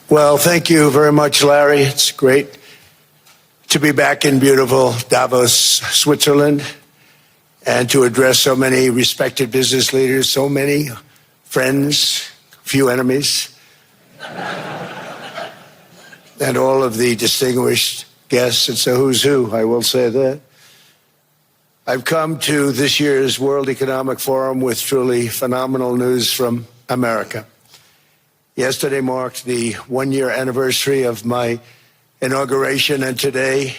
Well, thank you very much, Larry. It's great to be back in beautiful Davos, Switzerland, and to address so many respected business leaders, so many friends, few enemies, and all of the distinguished guests. It's a who's who, I will say that. I've come to this year's World Economic Forum with truly phenomenal news from America. Yesterday marked the one-year anniversary of my inauguration, and today,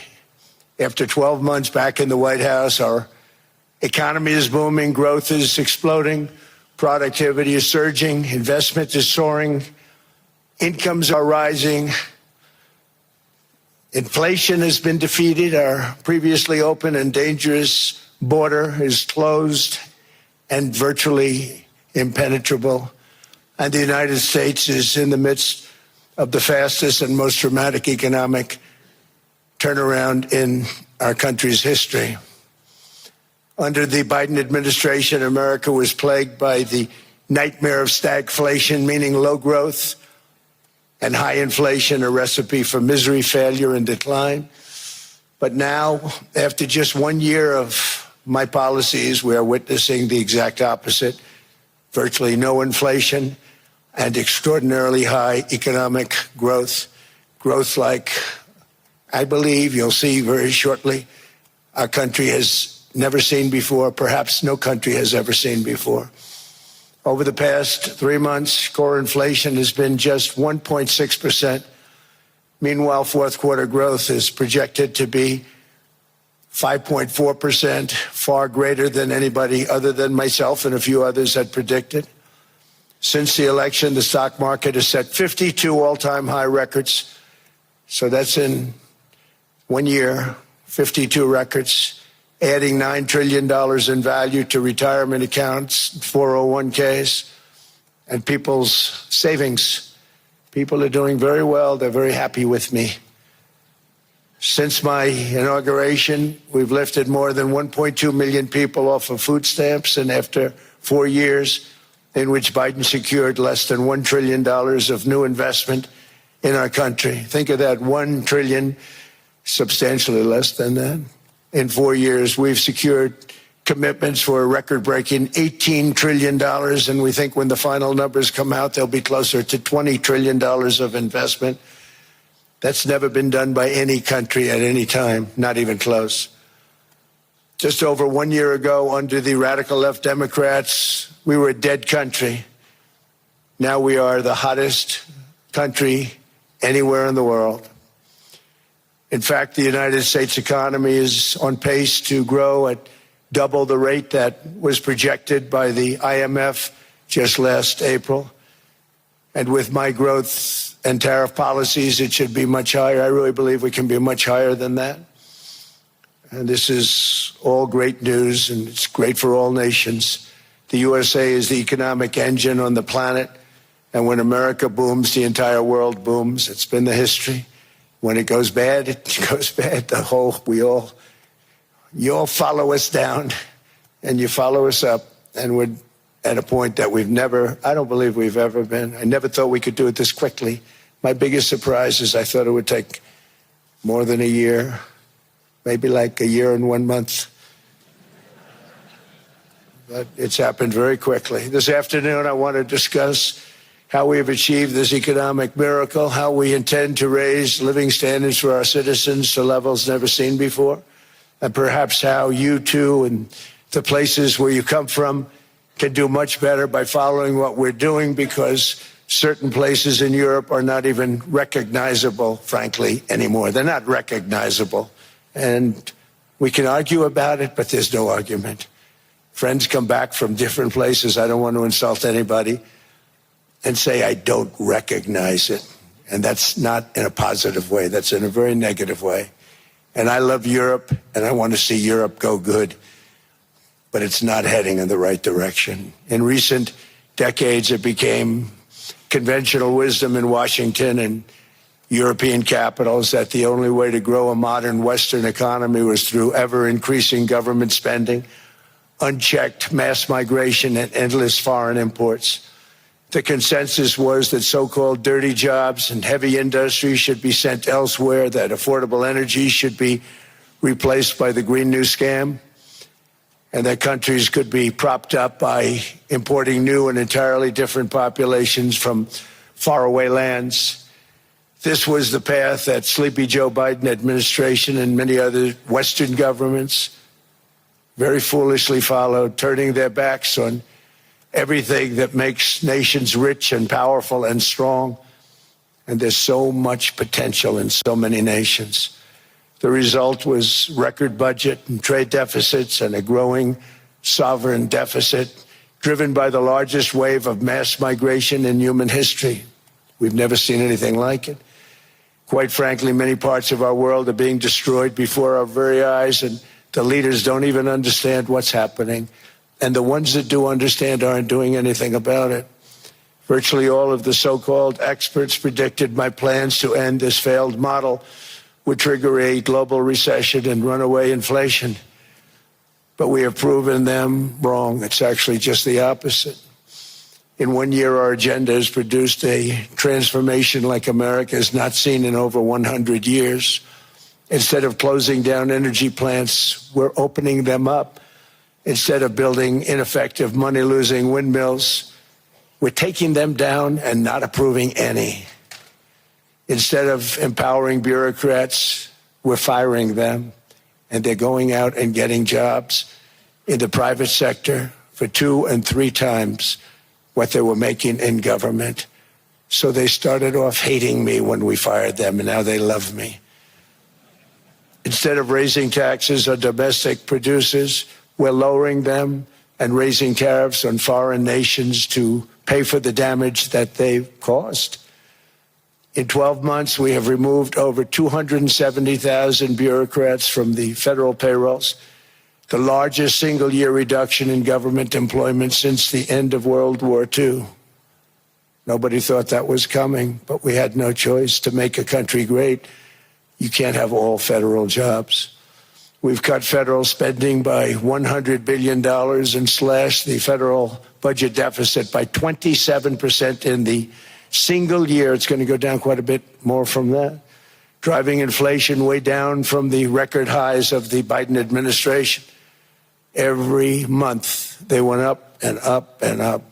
after 12 months back in the White House, our economy is booming, growth is exploding, productivity is surging, investment is soaring, incomes are rising, inflation has been defeated, our previously open and dangerous border is closed and virtually impenetrable. And the United States is in the midst of the fastest and most dramatic economic turnaround in our country's history. Under the Biden administration, America was plagued by the nightmare of stagflation, meaning low growth, and high inflation, a recipe for misery, failure, and decline. But now, after just 1 year of my policies, we are witnessing the exact opposite. Virtually no inflation and extraordinarily high economic growth. Growth like, I believe, you'll see very shortly, our country has never seen before, perhaps no country has ever seen before. Over the past 3 months, core inflation has been just 1.6%. Meanwhile, fourth quarter growth is projected to be 5.4%, far greater than anybody other than myself and a few others had predicted. Since the election, the stock market has set 52 all-time high records. So that's in 1 year, 52 records, adding $9 trillion in value to retirement accounts, 401ks, and people's savings. People are doing very well. They're very happy with me. Since my inauguration, we've lifted more than 1.2 million people off of food stamps, and after 4 years in which Biden secured less than $1 trillion of new investment in our country. Think of that, 1 trillion, substantially less than that. In 4 years, we've secured commitments for a record-breaking $18 trillion, and we think when the final numbers come out, they'll be closer to $20 trillion of investment. That's never been done by any country at any time, not even close. Just over 1 year ago, under the radical left Democrats, we were a dead country. Now we are the hottest country anywhere in the world. In fact, the United States economy is on pace to grow at double the rate that was projected by the IMF just last April. And with my growth and tariff policies, it should be much higher. I really believe we can be much higher than that. And this is all great news, and it's great for all nations. The USA is the economic engine on the planet, and when America booms, the entire world booms. It's been the history. When it goes bad, it goes bad. You all follow us down, and you follow us up, and we're at a point that I don't believe we've ever been. I never thought we could do it this quickly. My biggest surprise is I thought it would take more than a year, maybe like a year and 1 month. But it's happened very quickly. This afternoon, I want to discuss how we have achieved this economic miracle, how we intend to raise living standards for our citizens to levels never seen before, and perhaps how you too and the places where you come from can do much better by following what we're doing, because certain places in Europe are not even recognizable, frankly, anymore. They're not recognizable. And we can argue about it, but there's no argument. Friends come back from different places. I don't want to insult anybody and say I don't recognize it. And that's not in a positive way. That's in a very negative way. And I love Europe, and I want to see Europe go good, but it's not heading in the right direction. In recent decades, it became conventional wisdom in Washington and European capitals that the only way to grow a modern Western economy was through ever-increasing government spending, unchecked mass migration, and endless foreign imports. The consensus was that so-called dirty jobs and heavy industry should be sent elsewhere, that affordable energy should be replaced by the Green New Scam, and that countries could be propped up by importing new and entirely different populations from faraway lands. This was the path that sleepy Joe Biden administration and many other Western governments very foolishly followed, turning their backs on everything that makes nations rich and powerful and strong. And there's so much potential in so many nations. The result was record budget and trade deficits and a growing sovereign deficit driven by the largest wave of mass migration in human history. We've never seen anything like it. Quite frankly, many parts of our world are being destroyed before our very eyes, and the leaders don't even understand what's happening. And the ones that do understand aren't doing anything about it. Virtually all of the so-called experts predicted my plans to end this failed model would trigger a global recession and runaway inflation. But we have proven them wrong. It's actually just the opposite. In 1 year, our agenda has produced a transformation like America has not seen in over 100 years. Instead of closing down energy plants, we're opening them up. Instead of building ineffective, money-losing windmills, we're taking them down and not approving any. Instead of empowering bureaucrats, we're firing them, and they're going out and getting jobs in the private sector for 2 and 3 times what they were making in government. So they started off hating me when we fired them, and now they love me. Instead of raising taxes on domestic producers, we're lowering them and raising tariffs on foreign nations to pay for the damage that they've caused. In 12 months, we have removed over 270,000 bureaucrats from the federal payrolls, the largest single-year reduction in government employment since the end of World War II. Nobody thought that was coming, but we had no choice. To make a country great, you can't have all federal jobs. We've cut federal spending by $100 billion and slashed the federal budget deficit by 27% in the single year. It's going to go down quite a bit more from that, driving inflation way down from the record highs of the Biden administration. Every month, they went up and up and up.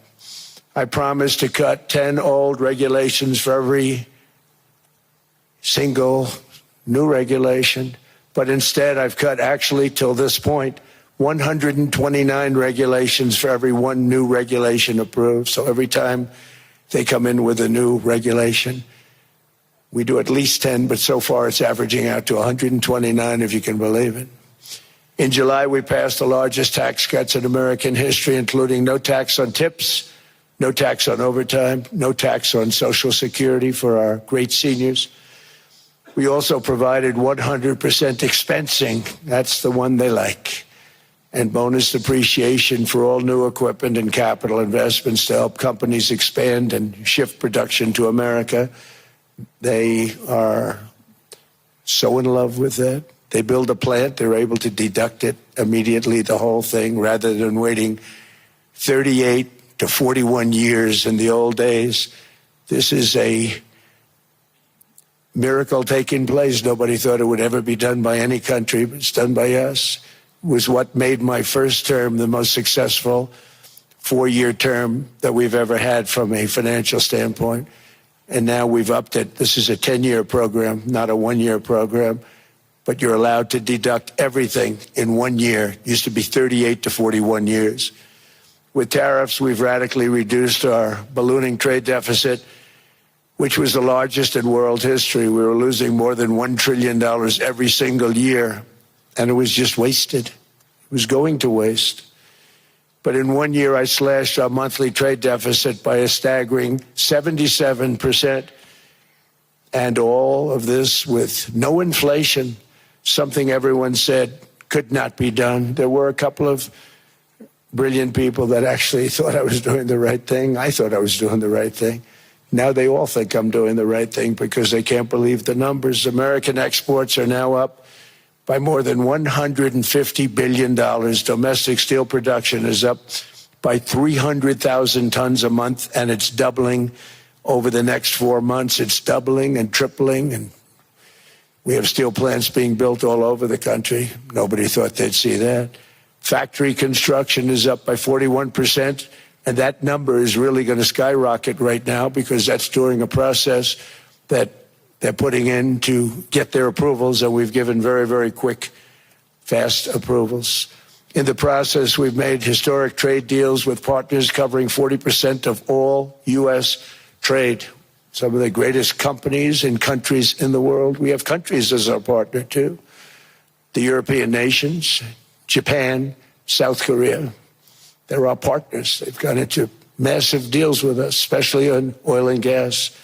I promised to cut 10 old regulations for every single new regulation. But instead, I've cut, actually, till this point, 129 regulations for every one new regulation approved. So every time they come in with a new regulation, we do at least 10, but so far it's averaging out to 129, if you can believe it. In July, we passed the largest tax cuts in American history, including no tax on tips, no tax on overtime, no tax on Social Security for our great seniors. We also provided 100% expensing, that's the one they like, and bonus depreciation for all new equipment and capital investments to help companies expand and shift production to America. They are so in love with that. They build a plant, they're able to deduct it immediately, the whole thing, rather than waiting 38 to 41 years in the old days. This is a miracle taking place. Nobody thought it would ever be done by any country, but it's done by us. It was what made my first term the most successful 4-year term that we've ever had from a financial standpoint. And now we've upped it. This is a 10-year program, not a 1-year program, but you're allowed to deduct everything in 1 year. It used to be 38 to 41 years. With tariffs, we've radically reduced our ballooning trade deficit, which was the largest in world history. We were losing more than $1 trillion every single year, and it was just wasted. It was going to waste. But in 1 year, I slashed our monthly trade deficit by a staggering 77%, and all of this with no inflation, something everyone said could not be done. There were a couple of brilliant people that actually thought I was doing the right thing. I thought I was doing the right thing. Now they all think I'm doing the right thing because they can't believe the numbers. American exports are now up by more than $150 billion. Domestic steel production is up by 300,000 tons a month, and it's doubling over the next 4 months. It's doubling and tripling, and we have steel plants being built all over the country. Nobody thought they'd see that. Factory construction is up by 41%, and that number is really going to skyrocket right now because that's during a process that they're putting in to get their approvals, and we've given very, very quick, fast approvals. In the process, we've made historic trade deals with partners covering 40% of all U.S. trade. Some of the greatest companies and countries in the world. We have countries as our partner, too. The European nations, Japan, South Korea. They're our partners. They've gone into massive deals with us, especially on oil and gas.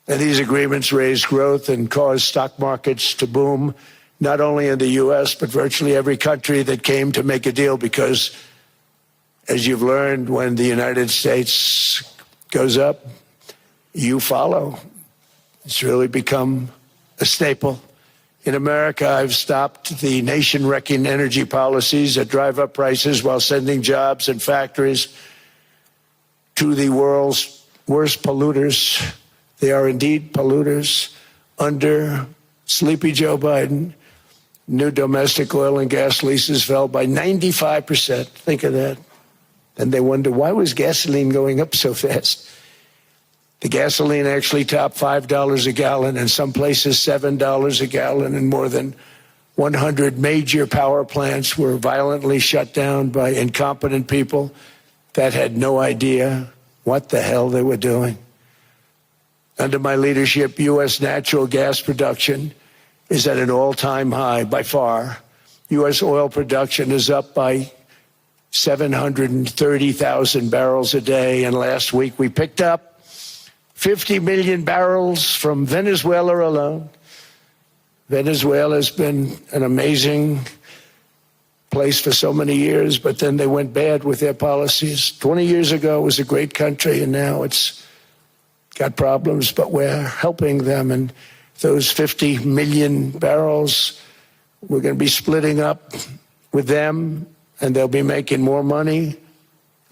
And these agreements raise growth and cause stock markets to boom, not only in the U.S., but virtually every country that came to make a deal, because, as you've learned, when the United States goes up, you follow. It's really become a staple. In America, I've stopped the nation-wrecking energy policies that drive up prices while sending jobs and factories to the world's worst polluters. They are indeed polluters. Under sleepy Joe Biden, new domestic oil and gas leases fell by 95%. Think of that. And they wonder, why was gasoline going up so fast? The gasoline actually topped $5 a gallon, and some places $7 a gallon, and more than 100 major power plants were violently shut down by incompetent people that had no idea what the hell they were doing. Under my leadership, U.S. natural gas production is at an all-time high by far. U.S. oil production is up by 730,000 barrels a day, and last week we picked up 50 million barrels from Venezuela alone. Venezuela has been an amazing place for so many years, but then they went bad with their policies. 20 years ago, it was a great country, and now it's got problems, but we're helping them. And those 50 million barrels, we're going to be splitting up with them, and they'll be making more money.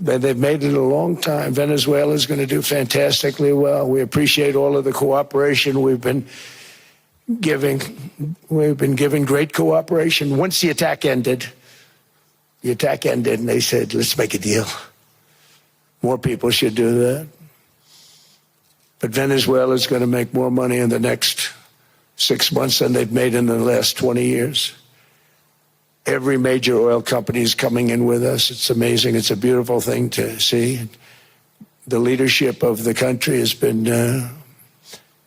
They've made it a long time. Venezuela is going to do fantastically well. We appreciate all of the cooperation we've been giving. We've been giving great cooperation. Once the attack ended, and they said, let's make a deal. More people should do that. But Venezuela is going to make more money in the next 6 months than they've made in the last 20 years. Every major oil company is coming in with us. It's amazing. It's a beautiful thing to see. The leadership of the country has been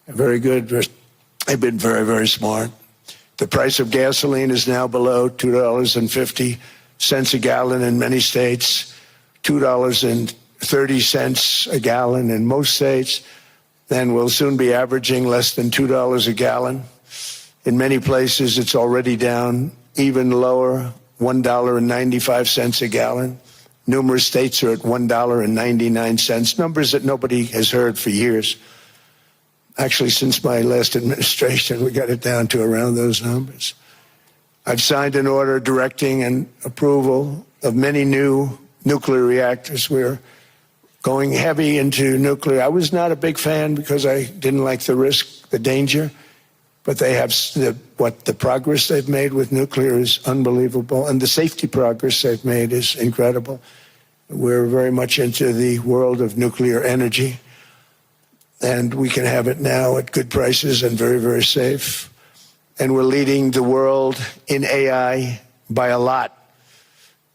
very good. They've been very, very smart. The price of gasoline is now below $2.50 a gallon in many states, $2.30 a gallon in most states. Then we'll soon be averaging less than $2 a gallon. In many places, it's already down even lower, $1.95 a gallon. Numerous states are at $1.99, numbers that nobody has heard for years. Actually, since my last administration, we got it down to around those numbers. I've signed an order directing and approval of many new nuclear reactors. We're going heavy into nuclear. I was not a big fan because I didn't like the risk, the danger. But they have the progress they've made with nuclear is unbelievable, and the safety progress they've made is incredible. We're very much into the world of nuclear energy, and we can have it now at good prices and very, very safe. And we're leading the world in AI by a lot.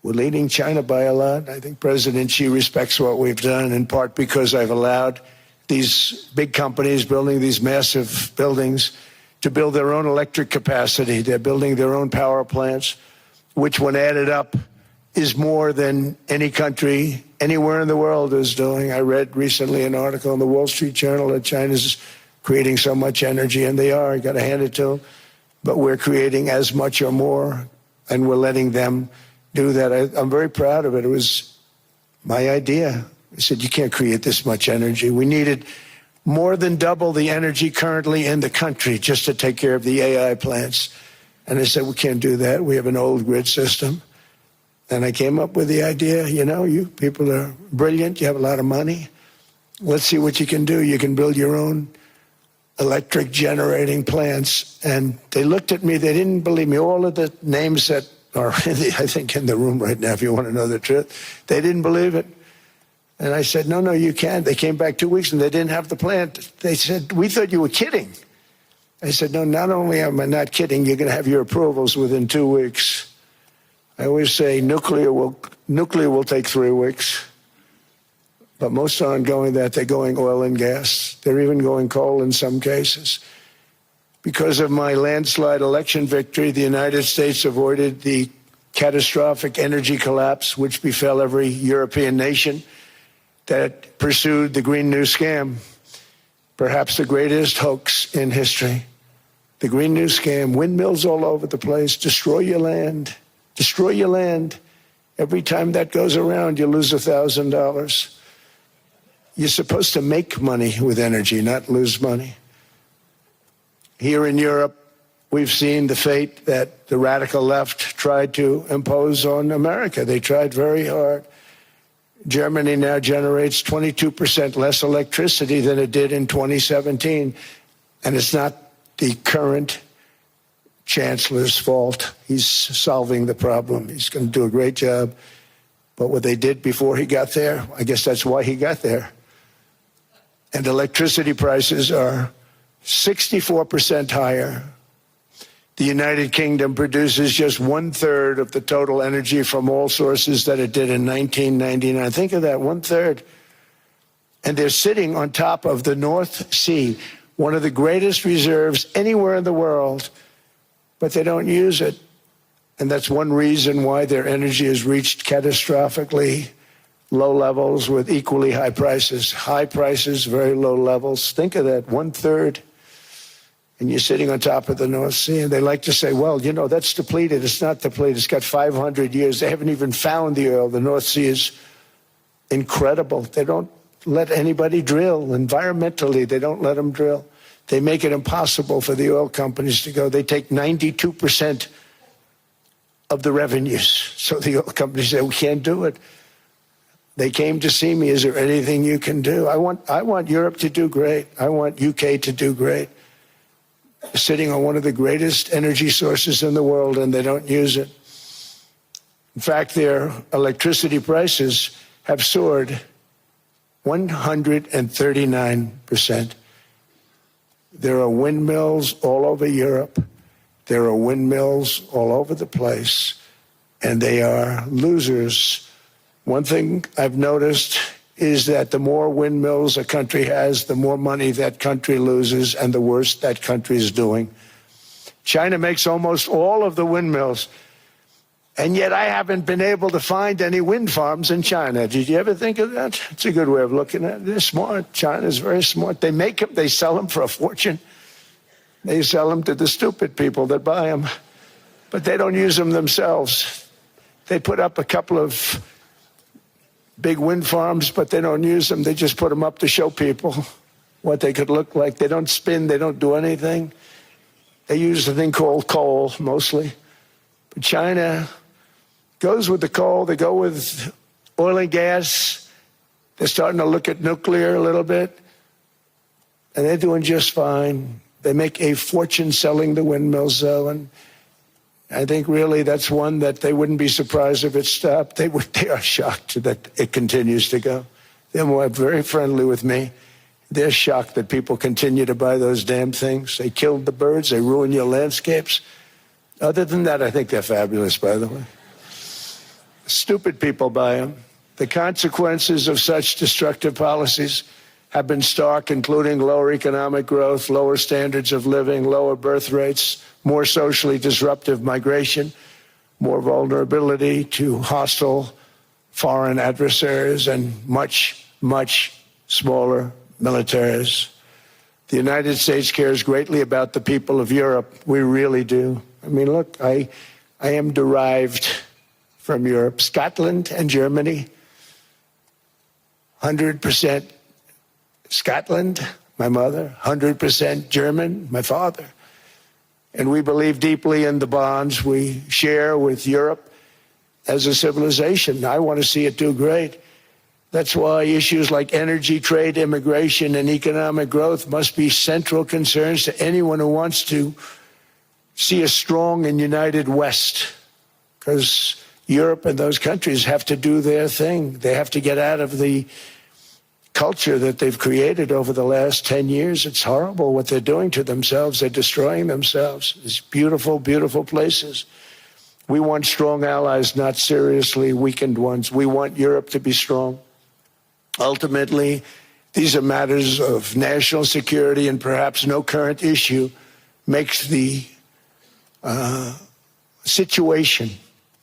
We're leading China by a lot. I think President Xi respects what we've done, in part because I've allowed these big companies building these massive buildings to build their own electric capacity. They're building their own power plants, which when added up is more than any country anywhere in the world is doing. I read recently an article in the Wall Street Journal that China's creating so much energy, and they are. I got to hand it to them. But we're creating as much or more, and we're letting them do that. I'm very proud of it. It was my idea. I said, you can't create this much energy. We needed more than double the energy currently in the country just to take care of the AI plants. And I said, we can't do that. We have an old grid system. And I came up with the idea, you know, you people are brilliant, you have a lot of money. Let's see what you can do. You can build your own electric generating plants. And they looked at me, they didn't believe me. All of the names that are, I think, in the room right now, if you want to know the truth, they didn't believe it. And I said, no, you can't. They came back 2 weeks and they didn't have the plant. They said, we thought you were kidding. I said, no, not only am I not kidding, you're going to have your approvals within 2 weeks. I always say nuclear will take 3 weeks. But most aren't going that. They're going oil and gas. They're even going coal in some cases. Because of my landslide election victory, the United States avoided the catastrophic energy collapse which befell every European nation that pursued the Green New Scam, perhaps the greatest hoax in history. The Green New Scam, windmills all over the place, destroy your land, destroy your land. Every time that goes around, you lose $1,000. You're supposed to make money with energy, not lose money. Here in Europe, we've seen the fate that the radical left tried to impose on America. They tried very hard. Germany now generates 22% less electricity than it did in 2017. And it's not the current chancellor's fault. He's solving the problem. He's going to do a great job. But what they did before he got there, I guess that's why he got there. And electricity prices are 64% higher. The United Kingdom produces just 1/3 of the total energy from all sources that it did in 1999. Think of that, 1/3. And they're sitting on top of the North Sea, one of the greatest reserves anywhere in the world, but they don't use it. And that's one reason why their energy has reached catastrophically low levels with equally high prices. High prices, very low levels. Think of that, 1/3. And you're sitting on top of the North Sea. And they like to say, well, you know, that's depleted. It's not depleted. It's got 500 years. They haven't even found the oil. The North Sea is incredible. They don't let anybody drill. Environmentally, they don't let them drill. They make it impossible for the oil companies to go. They take 92% of the revenues. So the oil companies say, we can't do it. They came to see me. Is there anything you can do? I want Europe to do great. I want UK to do great. Sitting on one of the greatest energy sources in the world, and they don't use it. In fact, their electricity prices have soared 139%. There are windmills all over Europe. There are windmills all over the place, and they are losers. One thing I've noticed is that the more windmills a country has, the more money that country loses and the worse that country is doing. China makes almost all of the windmills, and yet I haven't been able to find any wind farms in China. Did you ever think of that? It's a good way of looking at it. They're smart. China's very smart. They make them, they sell them for a fortune. They sell them to the stupid people that buy them, but they don't use them themselves. They put up a couple of big wind farms, but they don't use them. They just put them up to show people what they could look like. They don't spin. They don't do anything. They use a thing called coal, mostly. But China goes with the coal. They go with oil and gas. They're starting to look at nuclear a little bit. And they're doing just fine. They make a fortune selling the windmills, though, and I think really that's one that they wouldn't be surprised if it stopped. They are shocked that it continues to go. They're very friendly with me. They're shocked that people continue to buy those damn things. They killed the birds. They ruin your landscapes. Other than that, I think they're fabulous, by the way. Stupid people buy them. The consequences of such destructive policies have been stark, including lower economic growth, lower standards of living, lower birth rates, more socially disruptive migration, more vulnerability to hostile foreign adversaries, and much, much smaller militaries. The United States cares greatly about the people of Europe. We really do. I mean, look, I am derived from Europe. Scotland and Germany, 100% Scotland, my mother, 100% German, my father. And we believe deeply in the bonds we share with Europe. as a civilization. I want to see it do great. That's why issues like energy, trade, immigration, and economic growth must be central concerns to anyone who wants to see a strong and united West, because Europe and those countries have to do their thing. They have to get out of the culture that they've created over the last 10 years. It's horrible what they're doing to themselves. They're destroying themselves. These beautiful, beautiful places. We want strong allies, not seriously weakened ones. We want Europe to be strong. Ultimately, these are matters of national security, and perhaps no current issue makes the situation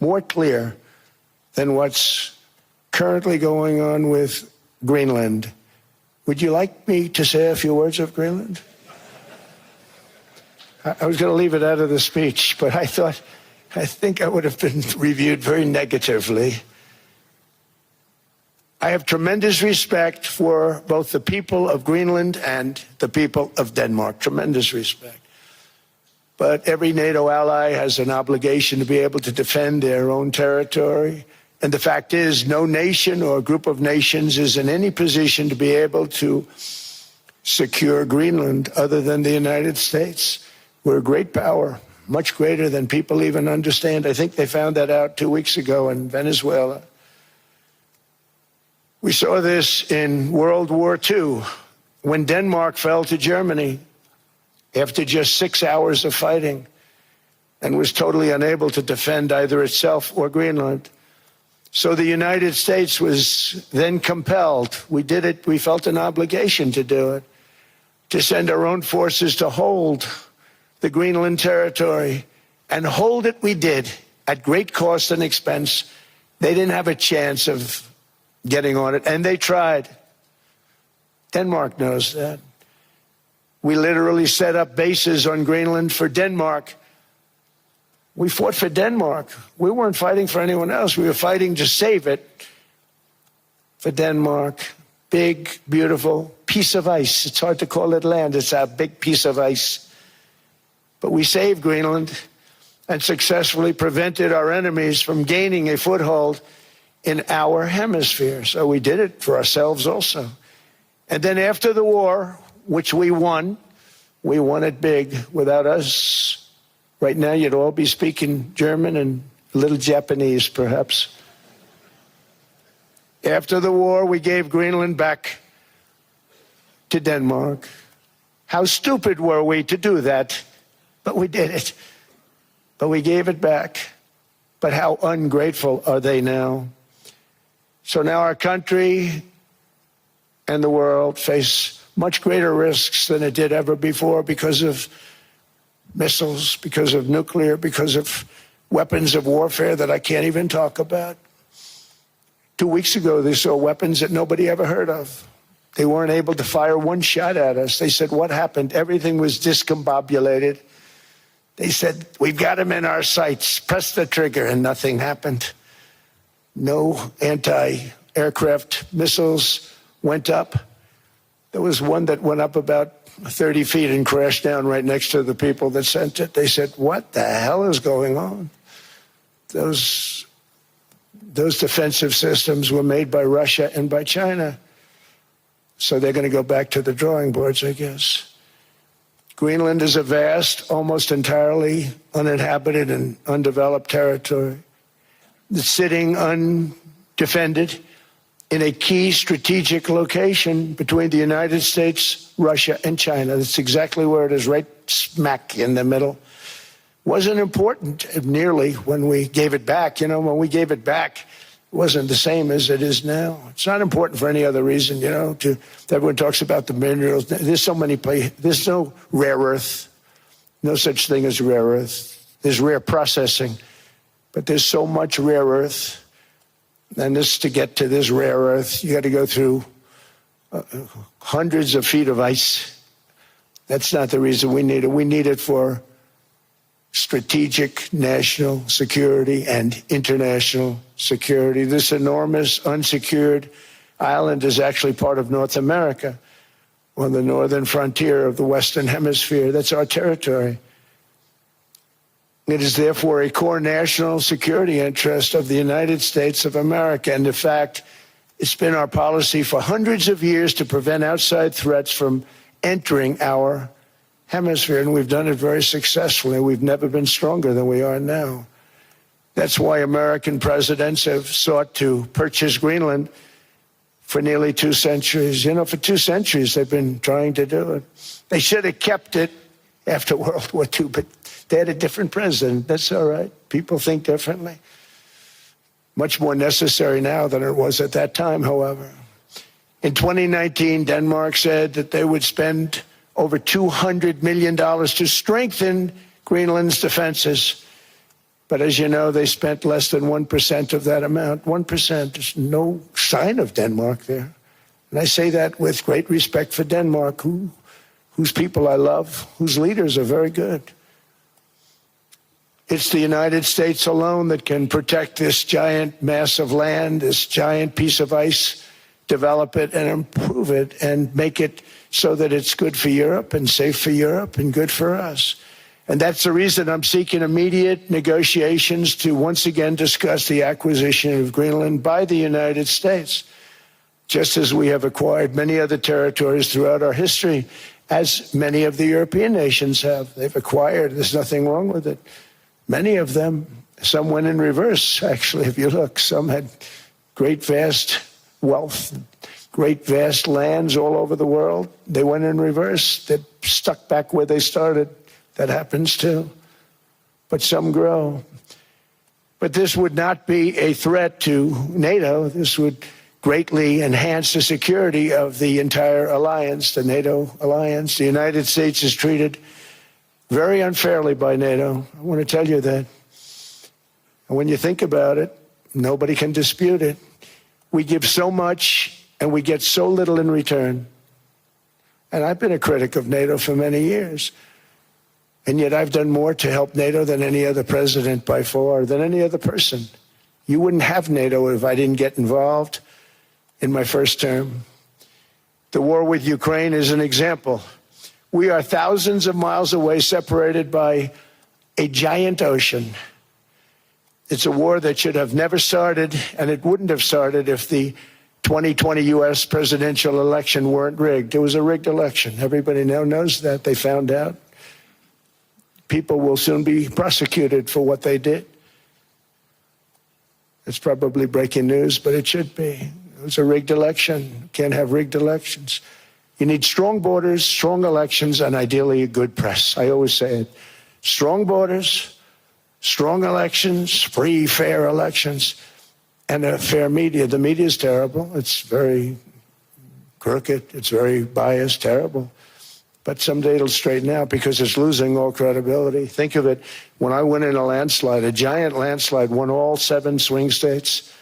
more clear than what's currently going on with Greenland. Would you like me to say a few words of Greenland? I was going to leave it out of the speech, but I think I would have been reviewed very negatively. I have tremendous respect for both the people of Greenland and the people of Denmark, tremendous respect. But every NATO ally has an obligation to be able to defend their own territory. And the fact is, no nation or group of nations is in any position to be able to secure Greenland other than the United States. We're a great power, much greater than people even understand. I think they found that out 2 weeks ago in Venezuela. We saw this in World War II, when Denmark fell to Germany after just 6 hours of fighting and was totally unable to defend either itself or Greenland. So the United States was then compelled, we did it, we felt an obligation to do it, to send our own forces to hold the Greenland territory. And hold it we did, at great cost and expense. They didn't have a chance of getting on it, and they tried. Denmark knows that. We literally set up bases on Greenland for Denmark. We fought for Denmark. We weren't fighting for anyone else. We were fighting to save it for Denmark. Big, beautiful piece of ice. It's hard to call it land. It's a big piece of ice. But we saved Greenland and successfully prevented our enemies from gaining a foothold in our hemisphere. So we did it for ourselves also. And then after the war, which we won it big. Without us, right now you'd all be speaking German and a little Japanese, perhaps. After the war, we gave Greenland back to Denmark. How stupid were we to do that? But we did it. But we gave it back. But how ungrateful are they now? So now our country and the world face much greater risks than it did ever before because of missiles, because of nuclear, because of weapons of warfare that I can't even talk about. 2 weeks ago, they saw weapons that nobody ever heard of. They weren't able to fire one shot at us. They said, what happened? Everything was discombobulated. They said, we've got them in our sights. Press the trigger, and nothing happened. No anti-aircraft missiles went up. There was one that went up about 30 feet and crashed down right next to the people that sent it. They said, what the hell is going on? Those defensive systems were made by Russia and by China. So they're going to go back to the drawing boards, I guess. Greenland is a vast, almost entirely uninhabited and undeveloped territory. It's sitting undefended in a key strategic location between the United States, Russia, and China. That's exactly where it is, right smack in the middle. Wasn't important nearly when we gave it back. You know, when we gave it back, it wasn't the same as it is now. It's not important for any other reason, you know. Everyone talks about the minerals. There's so many places. There's no rare earth. No such thing as rare earth. There's rare processing. But there's so much rare earth. And to get to this rare earth, you got to go through hundreds of feet of ice. That's not the reason we need it. We need it for strategic national security and international security. This enormous unsecured island is actually part of North America, on the northern frontier of the Western Hemisphere. That's our territory. It is therefore a core national security interest of the United States of America. And in fact, it's been our policy for hundreds of years to prevent outside threats from entering our hemisphere. And we've done it very successfully. We've never been stronger than we are now. That's why American presidents have sought to purchase Greenland for nearly 2 centuries. You know, for 2 centuries they've been trying to do it. They should have kept it after World War II, but they had a different president. That's all right. People think differently. Much more necessary now than it was at that time, however. In 2019, Denmark said that they would spend over $200 million to strengthen Greenland's defenses. But as you know, they spent less than 1% of that amount. 1%. There's no sign of Denmark there. And I say that with great respect for Denmark, whose people I love, whose leaders are very good. It's the United States alone that can protect this giant mass of land, this giant piece of ice, develop it and improve it and make it so that it's good for Europe and safe for Europe and good for us. And that's the reason I'm seeking immediate negotiations to once again discuss the acquisition of Greenland by the United States, just as we have acquired many other territories throughout our history, as many of the European nations have. They've acquired, there's nothing wrong with it. Many of them, some went in reverse, actually, if you look. Some had great, vast wealth, great, vast lands all over the world. They went in reverse. They stuck back where they started. That happens too. But some grow. But this would not be a threat to NATO. This would greatly enhance the security of the entire alliance, the NATO alliance. The United States is treated very unfairly by NATO. I want to tell you that. And when you think about it, nobody can dispute it. We give so much and we get so little in return. And I've been a critic of NATO for many years. And yet I've done more to help NATO than any other president by far, than any other person. You wouldn't have NATO if I didn't get involved in my first term. The war with Ukraine is an example. We are thousands of miles away, separated by a giant ocean. It's a war that should have never started, and it wouldn't have started if the 2020 U.S. presidential election weren't rigged. It was a rigged election. Everybody now knows that. They found out. People will soon be prosecuted for what they did. It's probably breaking news, but it should be. It was a rigged election. You can't have rigged elections. You need strong borders, strong elections, and ideally a good press. I always say it. Strong borders, strong elections, free, fair elections, and a fair media. The media is terrible. It's very crooked. It's very biased, terrible. But someday it'll straighten out because it's losing all credibility. Think of it. When I went in a landslide, a giant landslide, won all 7 swing states,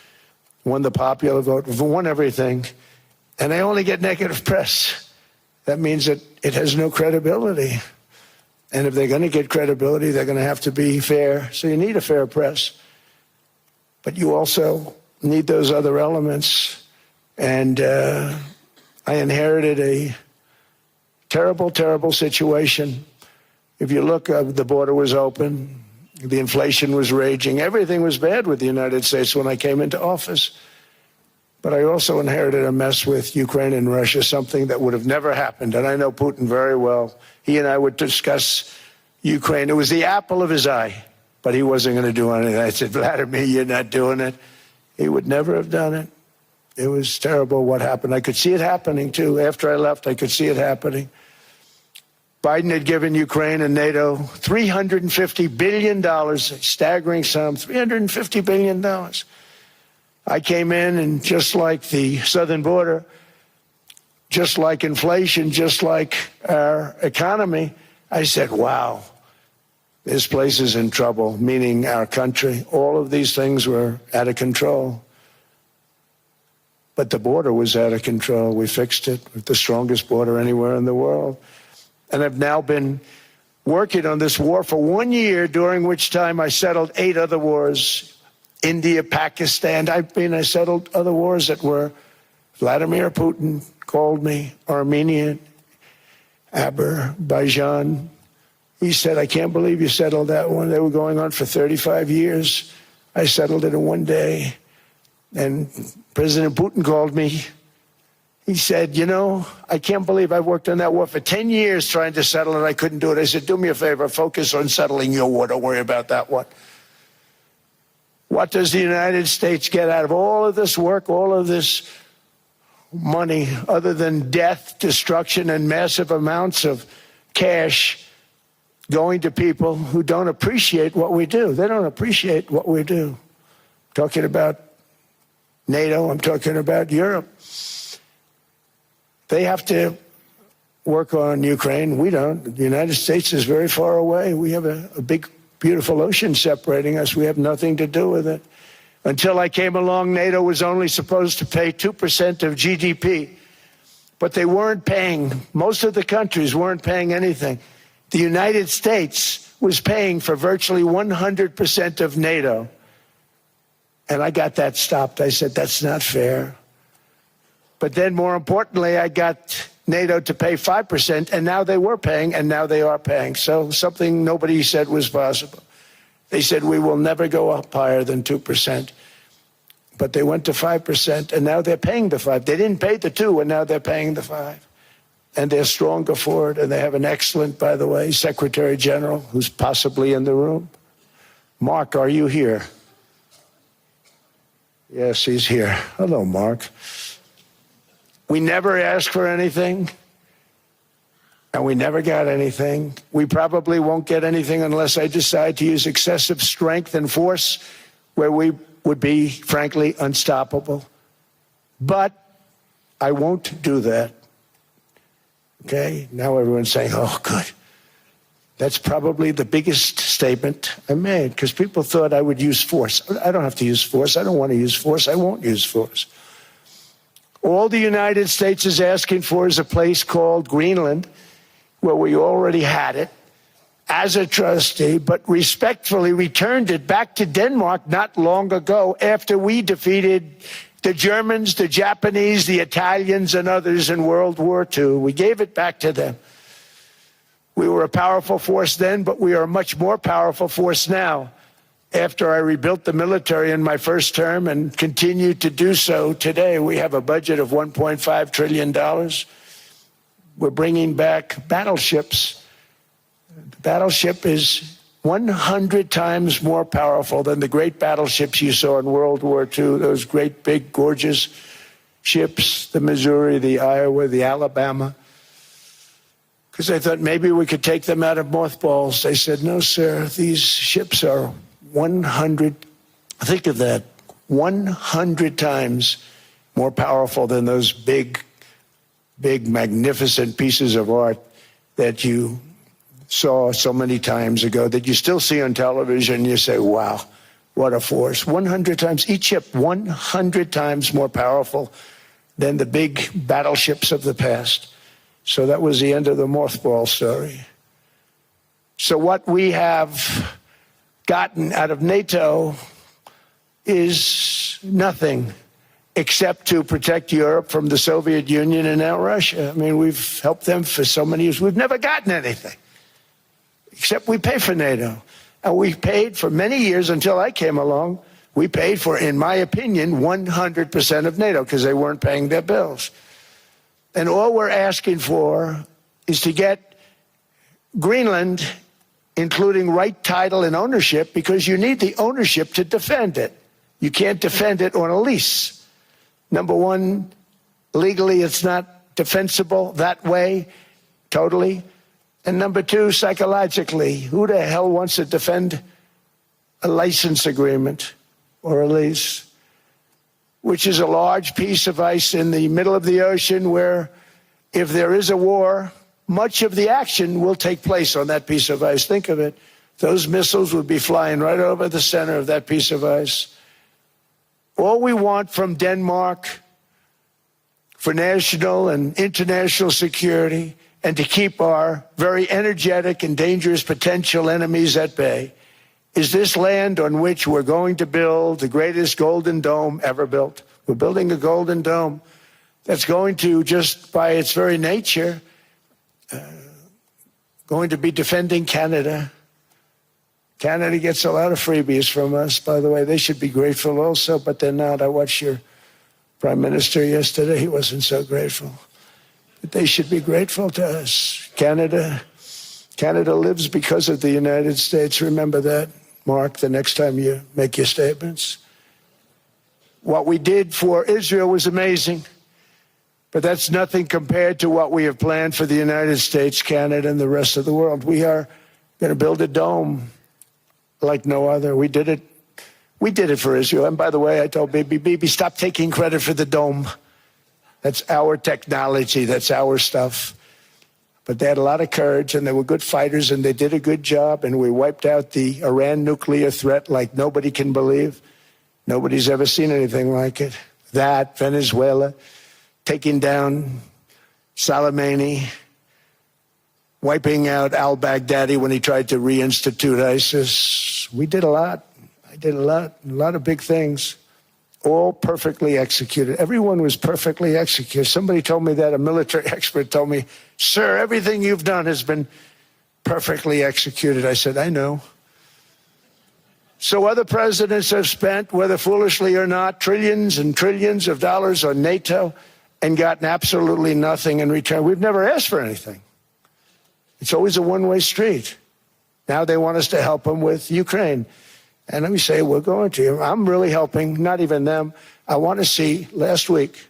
won the popular vote, won everything, and they only get negative press. That means that it has no credibility. And if they're going to get credibility, they're going to have to be fair. So you need a fair press. But you also need those other elements. And I inherited a terrible, terrible situation. If you look, the border was open. The inflation was raging. Everything was bad with the United States when I came into office. But I also inherited a mess with Ukraine and Russia, something that would have never happened. And I know Putin very well. He and I would discuss Ukraine. It was the apple of his eye, but he wasn't going to do anything. I said, Vladimir, you're not doing it. He would never have done it. It was terrible what happened. I could see it happening, too. After I left, I could see it happening. Biden had given Ukraine and NATO $350 billion, a staggering sum, $350 billion. I came in, and just like the southern border, just like inflation, just like our economy, I said, wow, this place is in trouble, meaning our country. All of these things were out of control. But the border was out of control. We fixed it with the strongest border anywhere in the world. And I've now been working on this war for 1 year, during which time I settled 8 other wars. India, Pakistan. I settled other wars that were Vladimir Putin called me, Armenia, Azerbaijan, He said, I can't believe you settled that one. They were going on for 35 years. I settled it in one day. And President Putin called me. He said, you know, I can't believe I've worked on that war for 10 years trying to settle it. I couldn't do it. I said, do me a favor, focus on settling your war. Don't worry about that one. What does the United States get out of all of this work, all of this money, other than death, destruction, and massive amounts of cash going to people who don't appreciate what we do? They don't appreciate what we do. I'm talking about NATO, I'm talking about Europe. They have to work on Ukraine. We don't. The United States is very far away. We have a big, beautiful ocean separating us. We have nothing to do with it. Until I came along, NATO was only supposed to pay 2% of GDP. But they weren't paying, most of the countries weren't paying anything. The United States was paying for virtually 100% of NATO. And I got that stopped. I said, that's not fair. But then, more importantly, I got NATO to pay 5%, and now they were paying, and now they are paying. So something nobody said was possible. They said, we will never go up higher than 2%. But they went to 5%, and now they're paying the 5. They didn't pay the 2, and now they're paying the 5. And they're stronger for it, and they have an excellent, by the way, Secretary General, who's possibly in the room. Mark, are you here? Yes, he's here. Hello, Mark. We never asked for anything, and we never got anything. We probably won't get anything unless I decide to use excessive strength and force where we would be, frankly, unstoppable. But I won't do that. Okay? Now everyone's saying, oh, good. That's probably the biggest statement I made, because people thought I would use force. I don't have to use force. I don't want to use force. I won't use force. All the United States is asking for is a place called Greenland, where we already had it as a trustee, but respectfully returned it back to Denmark not long ago after we defeated the Germans, the Japanese, the Italians, and others in World War II. We gave it back to them. We were a powerful force then, but we are a much more powerful force now. After I rebuilt the military in my first term and continue to do so today, we have a budget of $1.5 trillion. We're bringing back battleships. The battleship is 100 times more powerful than the great battleships you saw in World War II, those great, big, gorgeous ships, the Missouri, the Iowa, the Alabama. Because I thought maybe we could take them out of mothballs. They said, no, sir, these ships are 100, think of that, 100 times more powerful than those big, magnificent pieces of art that you saw so many times ago, that you still see on television. You say, wow, what a force. 100 times, each ship 100 times more powerful than the big battleships of the past. So that was the end of the mothball story. So what we have gotten out of NATO is nothing except to protect Europe from the Soviet Union and now Russia. I mean, we've helped them for so many years. We've never gotten anything, except we pay for NATO. And we paid for many years until I came along. We paid for, in my opinion, 100% of NATO because they weren't paying their bills. And all we're asking for is to get Greenland, including right title and ownership, because you need the ownership to defend it. You can't defend it on a lease. Number one, legally it's not defensible that way, totally. And number two, psychologically, who the hell wants to defend a license agreement or a lease, which is a large piece of ice in the middle of the ocean where if there is a war, much of the action will take place on that piece of ice. Think of it. Those missiles would be flying right over the center of that piece of ice. All we want from Denmark for national and international security and to keep our very energetic and dangerous potential enemies at bay is this land on which we're going to build the greatest golden dome ever built. We're building a golden dome that's going to, just by its very nature, going to be defending Canada. Canada gets a lot of freebies from us, by the way. They should be grateful also, but they're not. I watched your Prime Minister yesterday. He wasn't so grateful. But they should be grateful to us. Canada lives because of the United States. Remember that, Mark, the next time you make your statements. What we did for Israel was amazing, but that's nothing compared to what we have planned for the United States, Canada, and the rest of the world. We are going to build a dome like no other. We did it for Israel. And by the way, I told Bibi, stop taking credit for the dome. That's our technology. That's our stuff. But they had a lot of courage, and they were good fighters, and they did a good job, and we wiped out the Iran nuclear threat like nobody can believe. Nobody's ever seen anything like it. That, Venezuela, taking down Soleimani, wiping out al-Baghdadi when he tried to reinstitute ISIS. We did a lot. I did a lot of big things, all perfectly executed. Everyone was perfectly executed. Somebody told me that, a military expert told me, sir, everything you've done has been perfectly executed. I said, I know. So other presidents have spent, whether foolishly or not, trillions and trillions of dollars on NATO and gotten absolutely nothing in return. We've never asked for anything. It's always a one-way street. Now they want us to help them with Ukraine. And let me say, we're going to. I'm really helping, not even them. I want to see, last week,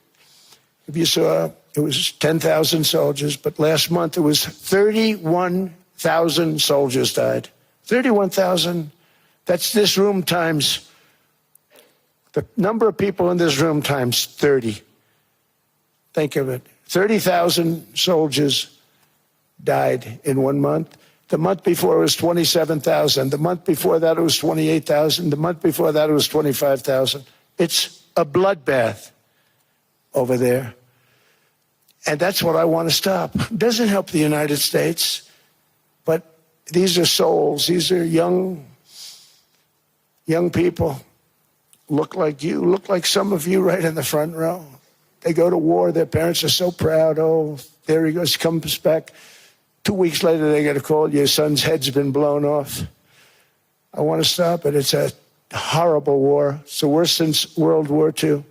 if you saw, it was 10,000 soldiers, but last month it was 31,000 soldiers died. 31,000. That's this room times, the number of people in this room times 30. Think of it. 30,000 soldiers died in 1 month. The month before it was 27,000. The month before that it was 28,000. The month before that it was 25,000. It's a bloodbath over there. And that's what I want to stop. It doesn't help the United States, but these are souls. These are young people. Look like you, look like some of you right in the front row. They go to war. Their parents are so proud. Oh, there he goes, comes back. 2 weeks later, they get a call, your son's head's been blown off. I want to stop it. It's a horrible war. It's the worst since World War II.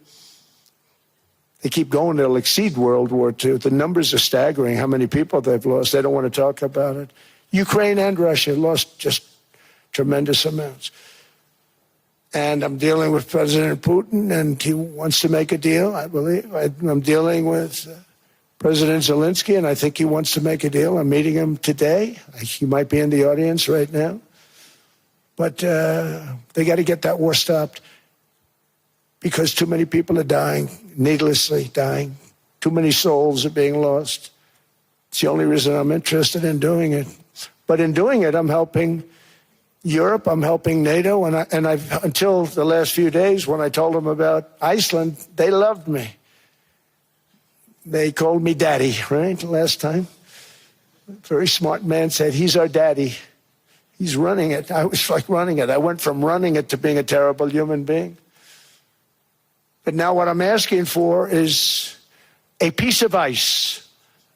They keep going, they'll exceed World War II. The numbers are staggering, how many people they've lost. They don't want to talk about it. Ukraine and Russia lost just tremendous amounts. And I'm dealing with President Putin, and he wants to make a deal, I believe. I'm dealing with President Zelensky, and I think he wants to make a deal. I'm meeting him today. He might be in the audience right now. But they got to get that war stopped because too many people are dying, needlessly dying. Too many souls are being lost. It's the only reason I'm interested in doing it. But in doing it, I'm helping Europe, I'm helping NATO, and I've until the last few days when I told them about Iceland, they loved me. They called me daddy, right, last time. A very smart man said, he's our daddy. He's running it. I was like running it. I went from running it to being a terrible human being. But now what I'm asking for is a piece of ice,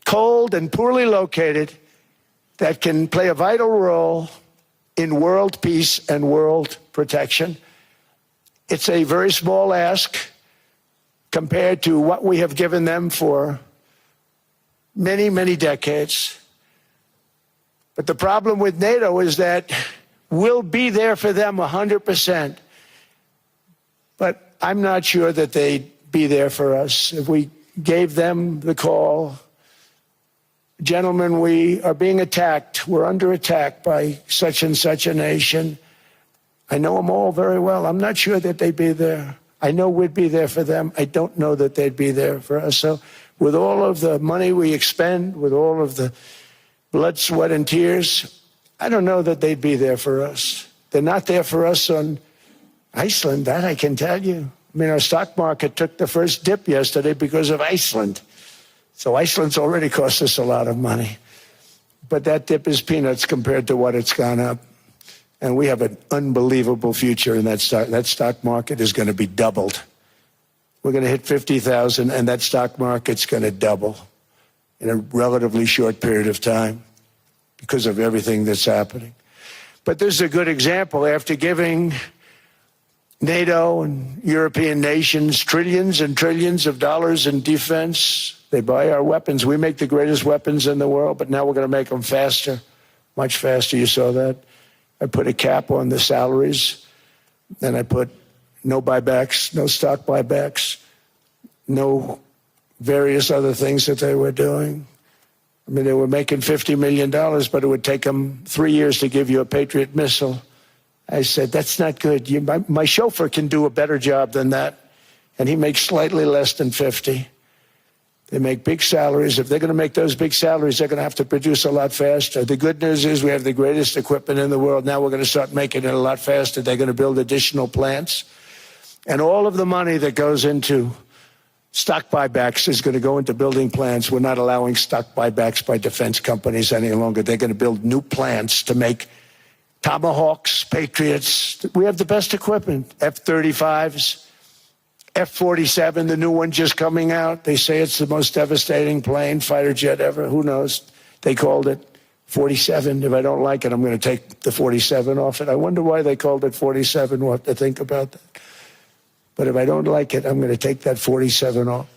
cold and poorly located, that can play a vital role in world peace and world protection. It's a very small ask compared to what we have given them for many, many decades. But the problem with NATO is that we'll be there for them 100%. But I'm not sure that they'd be there for us. If we gave them the call, gentlemen, we are being attacked. We're under attack by such and such a nation. I know them all very well. I'm not sure that they'd be there. I know we'd be there for them. I don't know that they'd be there for us. So with all of the money we expend, with all of the blood, sweat, and tears, I don't know that they'd be there for us. They're not there for us on Iceland, that I can tell you. I mean, our stock market took the first dip yesterday because of Iceland. So Iceland's already cost us a lot of money. But that dip is peanuts compared to what it's gone up. And we have an unbelievable future in that stock. That stock market is going to be doubled. We're going to hit 50,000, and that stock market's going to double in a relatively short period of time. because of everything that's happening. But this is a good example. After giving NATO and European nations trillions and trillions of dollars in defense, they buy our weapons. We make the greatest weapons in the world, but now we're going to make them faster, much faster. You saw that. I put a cap on the salaries, and I put no buybacks, no stock buybacks, no various other things that they were doing. I mean, they were making $50 million, but it would take them 3 years to give you a Patriot missile. I said, that's not good. My chauffeur can do a better job than that, and he makes slightly less than 50. They make big salaries. If they're going to make those big salaries, they're going to have to produce a lot faster. The good news is we have the greatest equipment in the world. Now we're going to start making it a lot faster. They're going to build additional plants. And all of the money that goes into stock buybacks is going to go into building plants. We're not allowing stock buybacks by defense companies any longer. They're going to build new plants to make Tomahawks, Patriots. We have the best equipment. F-35s, F-47, the new one just coming out. They say it's the most devastating plane, fighter jet ever. Who knows? They called it 47. If I don't like it, I'm going to take the 47 off it. I wonder why they called it 47. We'll have to think about that. But if I don't like it, I'm going to take that 47 off.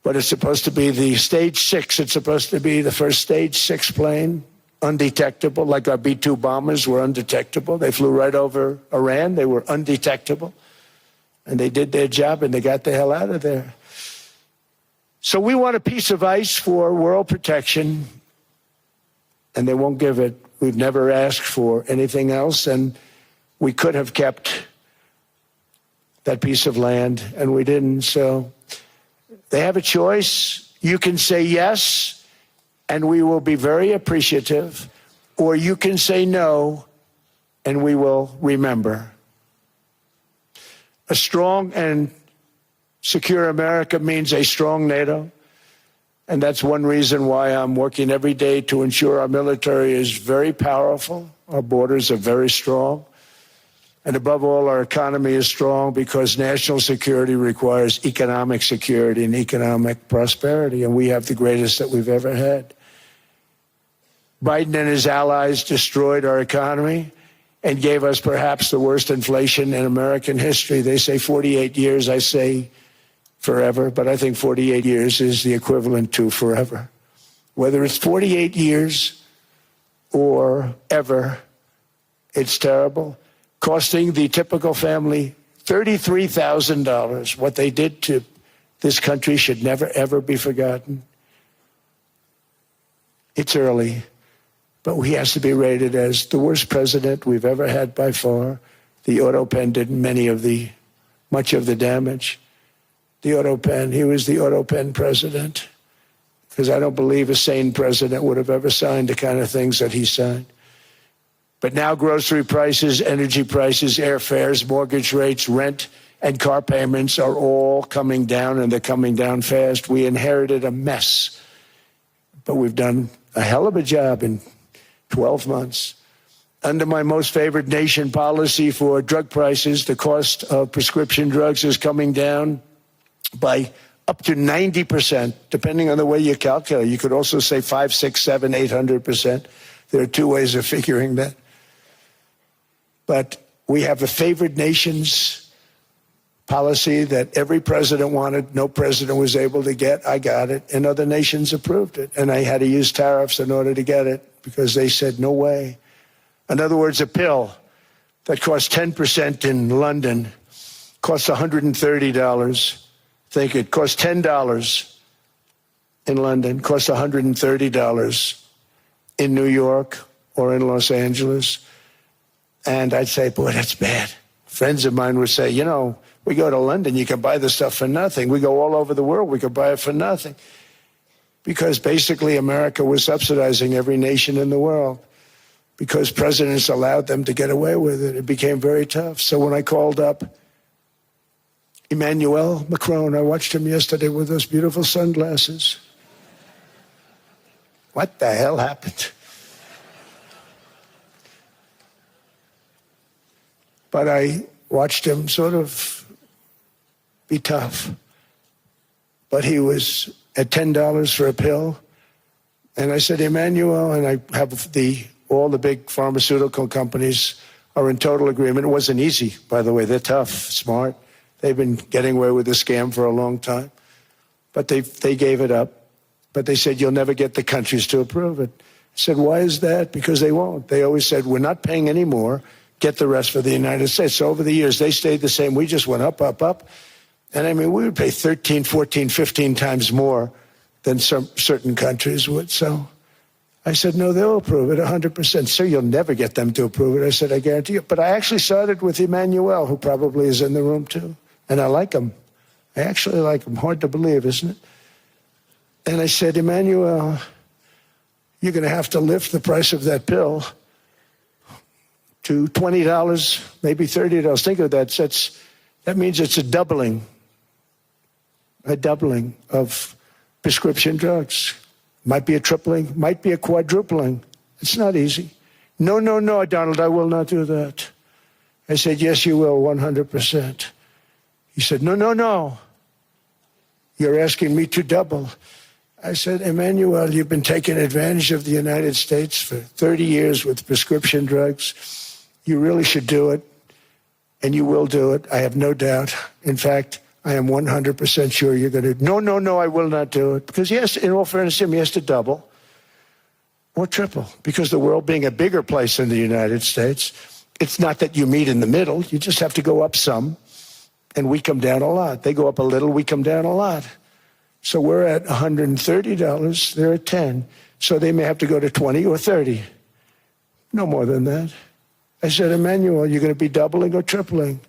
But it's supposed to be the stage 6. It's supposed to be the first stage 6 plane, undetectable, like our B-2 bombers were undetectable. They flew right over Iran. They were undetectable. And they did their job, and they got the hell out of there. So we want a piece of ice for world protection, and they won't give it. We've never asked for anything else, and we could have kept that piece of land, and we didn't. So they have a choice. You can say yes, and we will be very appreciative, or you can say no, and we will remember. A strong and secure America means a strong NATO, and that's one reason why I'm working every day to ensure our military is very powerful, our borders are very strong, and above all, our economy is strong, because national security requires economic security and economic prosperity, and we have the greatest that we've ever had. Biden and his allies destroyed our economy and gave us perhaps the worst inflation in American history. They say 48 years, I say forever, but I think 48 years is the equivalent to forever. Whether it's 48 years or ever, it's terrible. Costing the typical family $33,000. What they did to this country should never, ever be forgotten. It's early, but he has to be rated as the worst president we've ever had by far. The auto pen did much of the damage. The auto pen, he was the auto pen president, because I don't believe a sane president would have ever signed the kind of things that he signed. But now grocery prices, energy prices, airfares, mortgage rates, rent, and car payments are all coming down, and they're coming down fast. We inherited a mess, but we've done a hell of a job in 12 months. Under my most favored nation policy for drug prices, the cost of prescription drugs is coming down by up to 90%, depending on the way you calculate. You could also say 5, 6, 7, 800%. There are two ways of figuring that. But we have a favored nations policy that every president wanted, no president was able to get. I got it, and other nations approved it. And I had to use tariffs in order to get it, because they said, no way. In other words, a pill that costs 10% in London costs $130. Think it costs $10 in London, costs $130 in New York or in Los Angeles. And I'd say, boy, that's bad. Friends of mine would say, you know, we go to London, you can buy the stuff for nothing. We go all over the world, we could buy it for nothing. Because basically America was subsidizing every nation in the world, because presidents allowed them to get away with it. It became very tough. So when I called up Emmanuel Macron, I watched him yesterday with those beautiful sunglasses. What the hell happened? But I watched him sort of be tough. But he was at $10 for a pill. And I said, Emmanuel, and I have all the big pharmaceutical companies are in total agreement. It wasn't easy, by the way. They're tough, smart. They've been getting away with the scam for a long time. But they gave it up. But they said, you'll never get the countries to approve it. I said, why is that? Because they won't. They always said, we're not paying any more. Get the rest for the United States. So over the years, they stayed the same. We just went up, up, up. And I mean, we would pay 13, 14, 15 times more than some certain countries would. So I said, no, they'll approve it 100%. Sir, you'll never get them to approve it. I said, I guarantee you. But I actually started with Emmanuel, who probably is in the room too. And I like him. I actually like him. Hard to believe, isn't it? And I said, Emmanuel, you're going to have to lift the price of that pill to $20, maybe $30. Think of that. That means it's a doubling of prescription drugs. Might be a tripling, might be a quadrupling. It's not easy. No, no, no, Donald, I will not do that. I said, yes, you will, 100%. He said, no, no, no. You're asking me to double. I said, Emmanuel, you've been taking advantage of the United States for 30 years with prescription drugs. You really should do it, and you will do it. I have no doubt. In fact, I am 100% sure you're going to. No, no, no, I will not do it. Because yes, in all fairness to him, he has to double or triple. Because the world being a bigger place than the United States, it's not that you meet in the middle. You just have to go up some, and we come down a lot. They go up a little, we come down a lot. So we're at $130, they're at 10. So they may have to go to 20 or 30. No more than that. I said, Emmanuel, you're going to be doubling or tripling?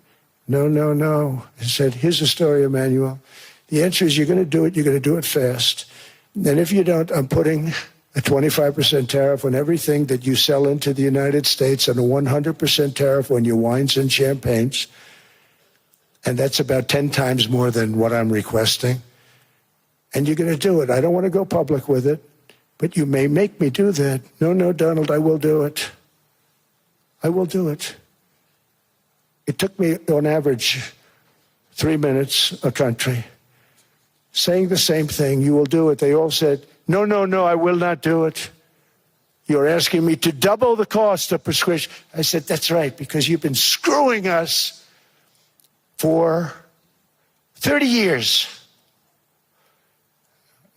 No, no, no. I said, here's the story, Emmanuel. The answer is you're going to do it. You're going to do it fast. And if you don't, I'm putting a 25% tariff on everything that you sell into the United States and a 100% tariff on your wines and champagnes. And that's about 10 times more than what I'm requesting. And you're going to do it. I don't want to go public with it, but you may make me do that. No, no, Donald, I will do it. I will do it. It took me, on average, 3 minutes a country, saying the same thing. You will do it. They all said, no, no, no, I will not do it. You're asking me to double the cost of prescription. I said, that's right, because you've been screwing us for 30 years.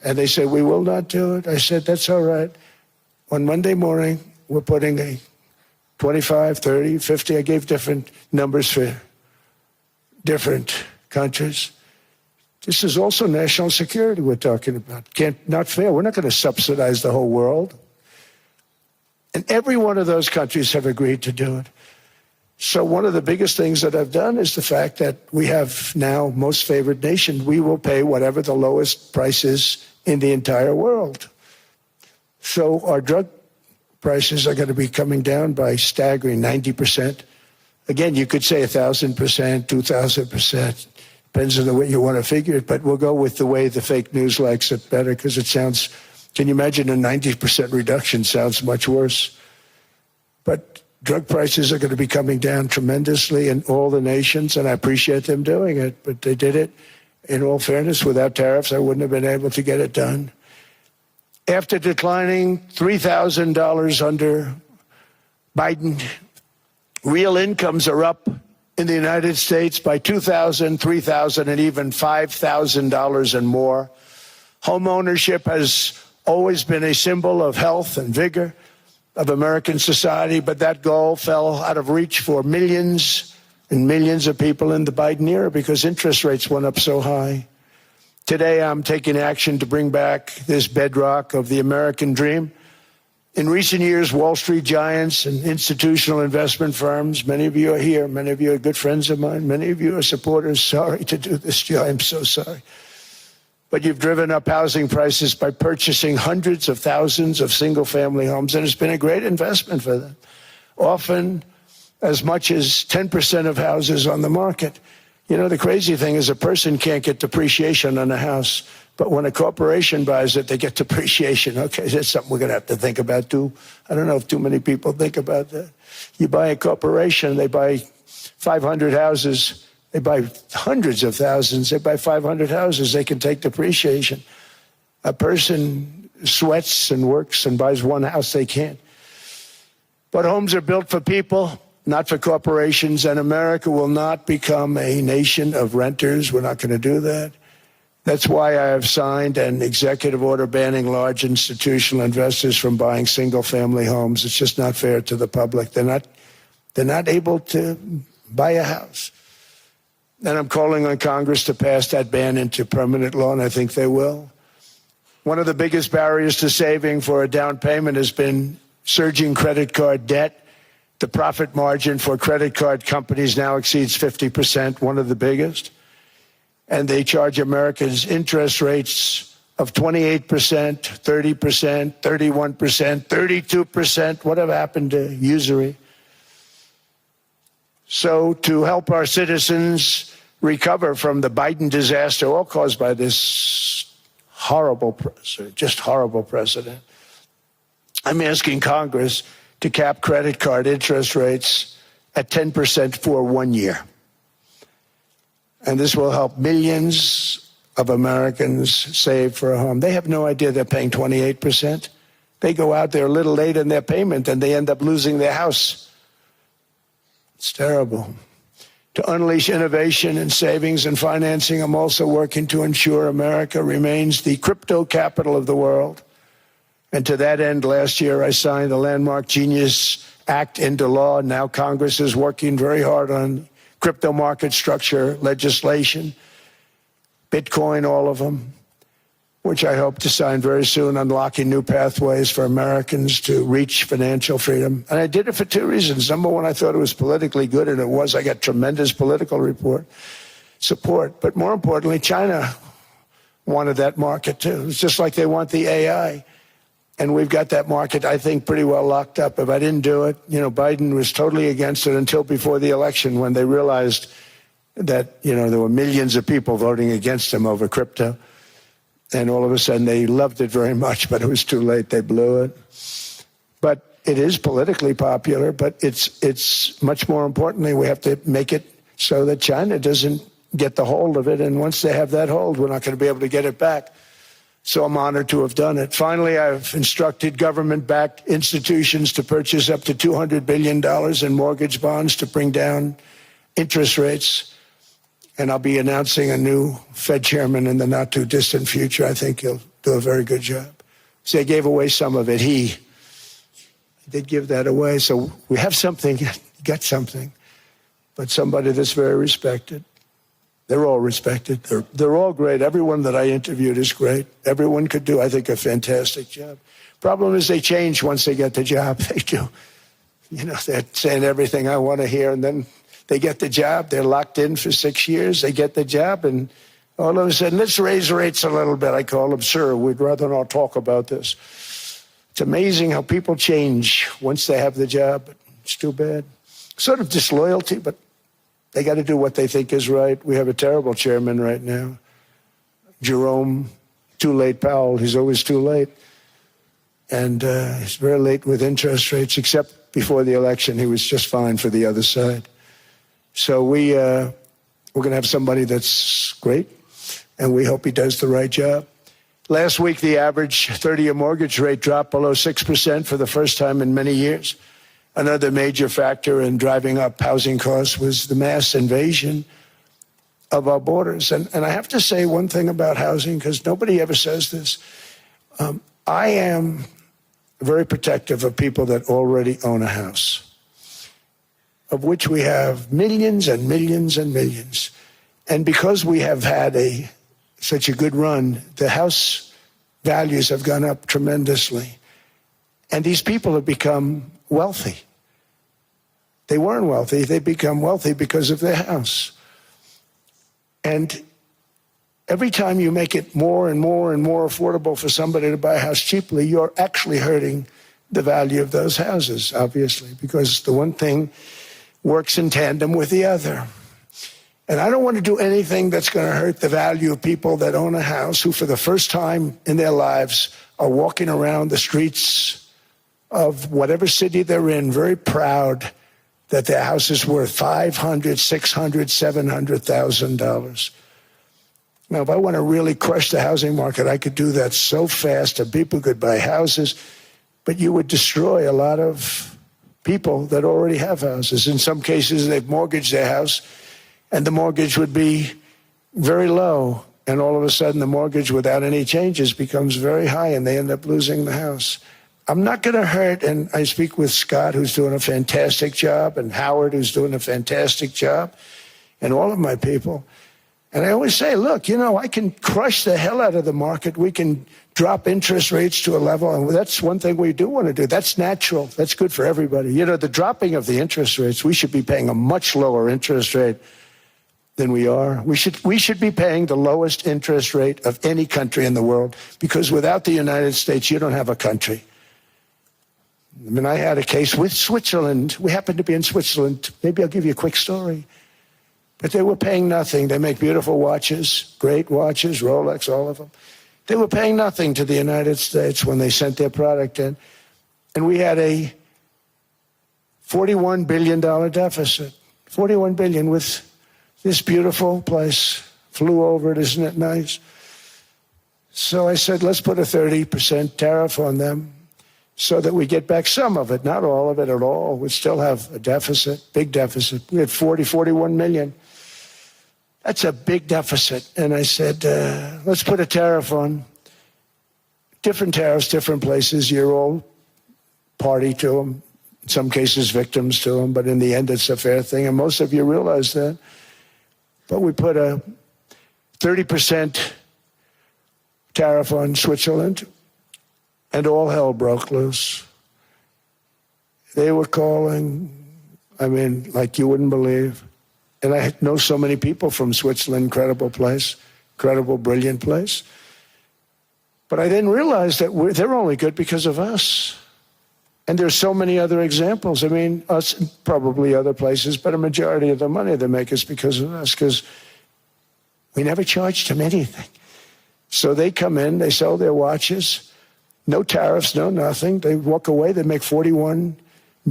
And they said, we will not do it. I said, that's all right. On Monday morning, we're putting a 25, 30, 50. I gave different numbers for different countries. This is also national security we're talking about. Not fair. We're not going to subsidize the whole world. And every one of those countries have agreed to do it. So one of the biggest things that I've done is the fact that we have now most favored nation. We will pay whatever the lowest price is in the entire world. So our drug prices are going to be coming down by staggering 90%. Again, you could say 1,000%, 2,000%. Depends on the way you want to figure it, but we'll go with the way the fake news likes it better because it sounds, can you imagine a 90% reduction sounds much worse. But drug prices are going to be coming down tremendously in all the nations, and I appreciate them doing it, but they did it. In all fairness, without tariffs, I wouldn't have been able to get it done. After declining $3,000 under Biden, real incomes are up in the United States by $2,000, $3,000, and even $5,000 and more. Home ownership has always been a symbol of health and vigor of American society, but that goal fell out of reach for millions and millions of people in the Biden era because interest rates went up so high. Today, I'm taking action to bring back this bedrock of the American dream. In recent years, Wall Street giants and institutional investment firms, many of you are here, many of you are good friends of mine, many of you are supporters. Sorry to do this, Joe, I'm so sorry. But you've driven up housing prices by purchasing hundreds of thousands of single-family homes, and it's been a great investment for them. Often as much as 10% of houses on the market. You know, the crazy thing is a person can't get depreciation on a house, but when a corporation buys it, they get depreciation. Okay, that's something we're going to have to think about too. I don't know if too many people think about that. You buy a corporation, they buy 500 houses, they buy hundreds of thousands, they buy 500 houses, they can take depreciation. A person sweats and works and buys one house they can't. But homes are built for people, not for corporations, and America will not become a nation of renters. We're not going to do that. That's why I have signed an executive order banning large institutional investors from buying single-family homes. It's just not fair to the public. They're not able to buy a house. And I'm calling on Congress to pass that ban into permanent law, and I think they will. One of the biggest barriers to saving for a down payment has been surging credit card debt. The profit margin for credit card companies now exceeds 50%, one of the biggest. And they charge Americans interest rates of 28%, 30%, 31%, 32%. Whatever happened to usury? So to help our citizens recover from the Biden disaster, all caused by this horrible precedent, I'm asking Congress to cap credit card interest rates at 10% for 1 year. And this will help millions of Americans save for a home. They have no idea they're paying 28%. They go out there a little late in their payment and they end up losing their house. It's terrible. To unleash innovation in savings and financing, I'm also working to ensure America remains the crypto capital of the world. And to that end, last year I signed the landmark Genius Act into law. Now Congress is working very hard on crypto market structure legislation, Bitcoin, all of them, which I hope to sign very soon, unlocking new pathways for Americans to reach financial freedom. And I did it for two reasons. Number one, I thought it was politically good, and it was. I got tremendous political support. But more importantly, China wanted that market too. It's just like they want the AI. And we've got that market, I think, pretty well locked up. If I didn't do it, Biden was totally against it until before the election, when they realized that, there were millions of people voting against him over crypto. And all of a sudden they loved it very much, but it was too late. They blew it. But it is politically popular, but it's much more importantly, we have to make it so that China doesn't get the hold of it. And once they have that hold, we're not going to be able to get it back. So I'm honored to have done it. Finally, I've instructed government-backed institutions to purchase up to $200 billion in mortgage bonds to bring down interest rates. And I'll be announcing a new Fed chairman in the not-too-distant future. I think he'll do a very good job. See, I gave away some of it. He did give that away. So we have something, got something, but somebody that's very respected. They're all respected. They're all great. Everyone that I interviewed is great. Everyone could do, I think, a fantastic job. Problem is they change once they get the job. They do. They're saying everything I want to hear, and then they get the job. They're locked in for 6 years. They get the job, and all of a sudden, let's raise rates a little bit. I call them, sir, we'd rather not talk about this. It's amazing how people change once they have the job. It's too bad. Sort of disloyalty, but they got to do what they think is right. We have a terrible chairman right now, Jerome Too Late Powell. He's always too late. And he's very late with interest rates, except before the election. He was just fine for the other side. So we're going to have somebody that's great, and we hope he does the right job. Last week, the average 30-year mortgage rate dropped below 6% for the first time in many years. Another major factor in driving up housing costs was the mass invasion of our borders. And I have to say one thing about housing, because nobody ever says this. I am very protective of people that already own a house, of which we have millions and millions and millions. And because we have had such a good run, the house values have gone up tremendously. And these people have become wealthy. They weren't wealthy. They become wealthy because of their house. And every time you make it more and more and more affordable for somebody to buy a house cheaply, you're actually hurting the value of those houses, obviously, because the one thing works in tandem with the other. And I don't want to do anything that's going to hurt the value of people that own a house, who for the first time in their lives are walking around the streets of whatever city they're in, very proud that their house is worth $500,000, $600,000, $700,000. Now, if I want to really crush the housing market, I could do that so fast and people could buy houses, but you would destroy a lot of people that already have houses. In some cases, they've mortgaged their house, and the mortgage would be very low, and all of a sudden the mortgage without any changes becomes very high, and they end up losing the house. I'm not going to hurt, and I speak with Scott, who's doing a fantastic job, and Howard, who's doing a fantastic job, and all of my people. And I always say, look, you know, I can crush the hell out of the market. We can drop interest rates to a level, and that's one thing we do want to do. That's natural. That's good for everybody. You know, the dropping of the interest rates, we should be paying a much lower interest rate than we are. We should be paying the lowest interest rate of any country in the world, because without the United States, you don't have a country. I mean, I had a case with Switzerland. We happened to be in Switzerland. Maybe I'll give you a quick story. But they were paying nothing. They make beautiful watches, great watches, Rolex, all of them. They were paying nothing to the United States when they sent their product in. And we had a $41 billion deficit. $41 billion with this beautiful place. Flew over it, isn't it nice? So I said, let's put a 30% tariff on them so that we get back some of it, not all of it at all. We still have a deficit, big deficit. We had 41 million. That's a big deficit. And I said, let's put a tariff on. Different tariffs, different places. You're all party to them. In some cases, victims to them. But in the end, it's a fair thing. And most of you realize that. But we put a 30% tariff on Switzerland, and all hell broke loose. They were calling, I mean, like you wouldn't believe. And I know so many people from Switzerland, incredible place, incredible, brilliant place. But I didn't realize that they're only good because of us. And there's so many other examples. I mean, us, probably other places, but a majority of the money they make is because of us, because we never charged them anything. So they come in, they sell their watches, no tariffs, no nothing. They walk away, they make $41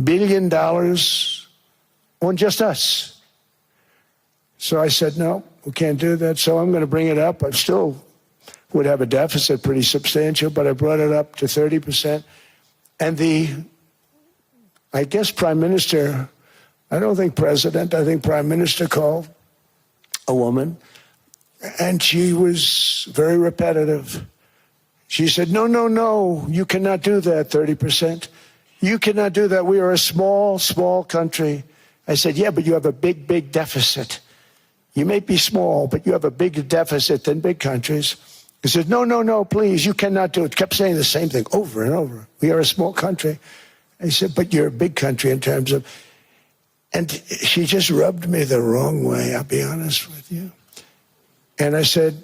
billion on just us. So I said, no, we can't do that. So I'm going to bring it up. I still would have a deficit pretty substantial, but I brought it up to 30%. And I guess Prime Minister, I don't think President, I think Prime Minister called a woman, and she was very repetitive. She said, no, no, no, you cannot do that, 30%. You cannot do that. We are a small, small country. I said, yeah, but you have a big, big deficit. You may be small, but you have a bigger deficit than big countries. He said, no, no, no, please, you cannot do it. Kept saying the same thing over and over. We are a small country. I said, but you're a big country in terms of... And she just rubbed me the wrong way, I'll be honest with you. And I said,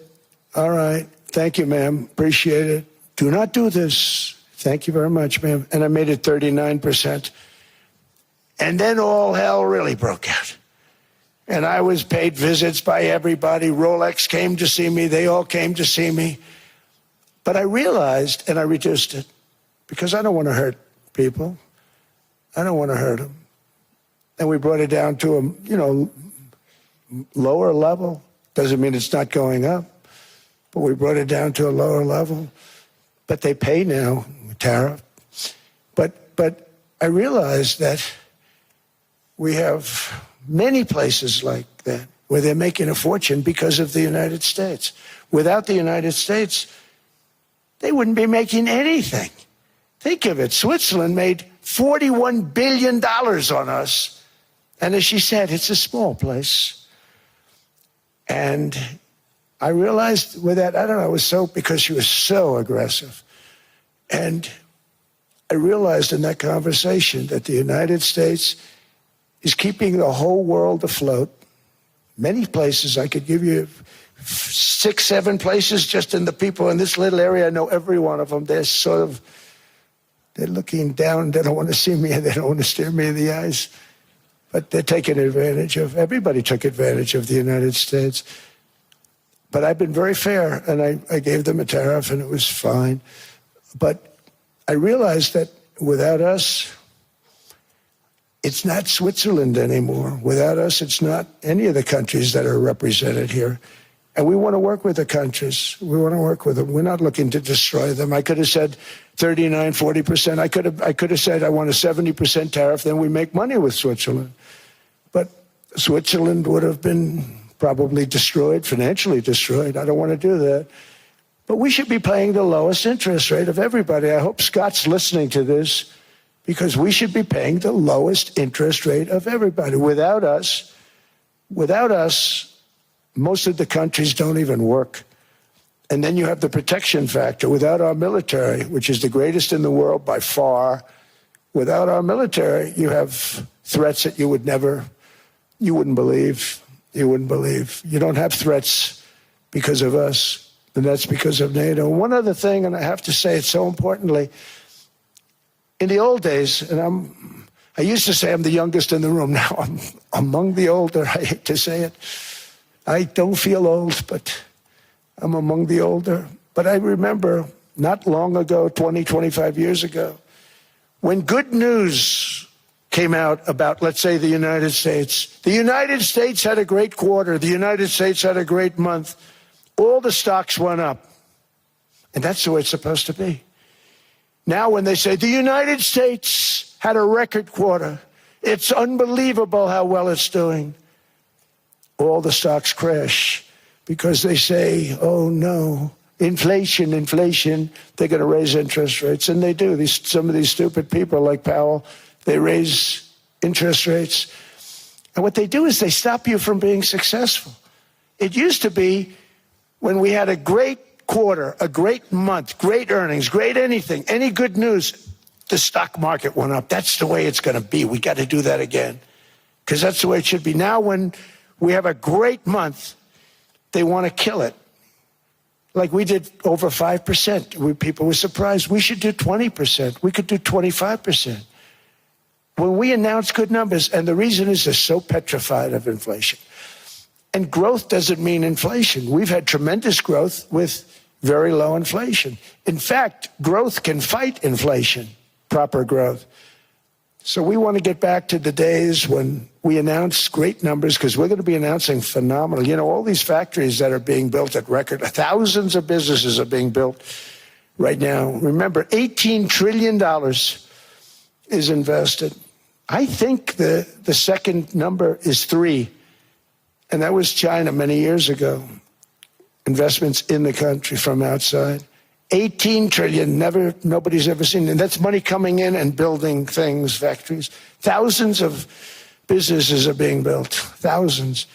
all right, thank you, ma'am, appreciate it. Do not do this. Thank you very much, ma'am. And I made it 39%. And then all hell really broke out. And I was paid visits by everybody. Rolex came to see me. They all came to see me. But I realized, and I reduced it, because I don't want to hurt people. I don't want to hurt them. And we brought it down to a, lower level. Doesn't mean it's not going up, but we brought it down to a lower level. But they pay now, tariff. But I realized that we have many places like that where they're making a fortune because of the United States. Without the United States, they wouldn't be making anything. Think of it. Switzerland made $41 billion on us. And as she said, it's a small place. And I realized with that, I don't know, it was so, because she was so aggressive. And I realized in that conversation that the United States is keeping the whole world afloat. Many places, I could give you 6, 7 places just in the people in this little area. I know every one of them. They're sort of, they're looking down. They don't want to see me, and they don't want to stare me in the eyes. But they're taking advantage of, everybody took advantage of the United States. But I've been very fair, and I gave them a tariff, and it was fine. But I realized that without us, it's not Switzerland anymore. Without us, it's not any of the countries that are represented here. And we want to work with the countries. We want to work with them. We're not looking to destroy them. I could have said 39, 40%. I could have said I want a 70% tariff, then we make money with Switzerland. But Switzerland would have been probably destroyed, financially destroyed. I don't want to do that. But we should be paying the lowest interest rate of everybody. I hope Scott's listening to this, because we should be paying the lowest interest rate of everybody. Without us, most of the countries don't even work. And then you have the protection factor. Without our military, which is the greatest in the world by far, without our military, you have threats that you wouldn't believe. You wouldn't believe. You don't have threats because of us, and that's because of NATO. One other thing, and I have to say it so importantly, in the old days, and I used to say I'm the youngest in the room. Now I'm among the older. I hate to say it. I don't feel old, but I'm among the older. But I remember not long ago, 20, 25 years ago, when good news came out about, let's say, the United States. The United States had a great quarter. The United States had a great month. All the stocks went up. And that's the way it's supposed to be. Now when they say the United States had a record quarter, it's unbelievable how well it's doing, all the stocks crash because they say, oh no, inflation, they're going to raise interest rates. And they do. Some of these stupid people like Powell, they raise interest rates. And what they do is they stop you from being successful. It used to be when we had a great quarter, a great month, great earnings, great anything, any good news, the stock market went up. That's the way it's going to be. We got to do that again because that's the way it should be. Now when we have a great month, they want to kill it. Like we did over 5%. People were surprised. We should do 20%. We could do 25%. When we announce good numbers, and the reason is they're so petrified of inflation. And growth doesn't mean inflation. We've had tremendous growth with very low inflation. In fact, growth can fight inflation, proper growth. So we want to get back to the days when we announce great numbers, because we're going to be announcing phenomenal. You know, all these factories that are being built at record, thousands of businesses are being built right now. Remember, $18 trillion is invested. I think the second number is 3. And that was China many years ago. Investments in the country from outside. 18 trillion, nobody's ever seen. And that's money coming in and building things, factories. Thousands of businesses are being built, thousands.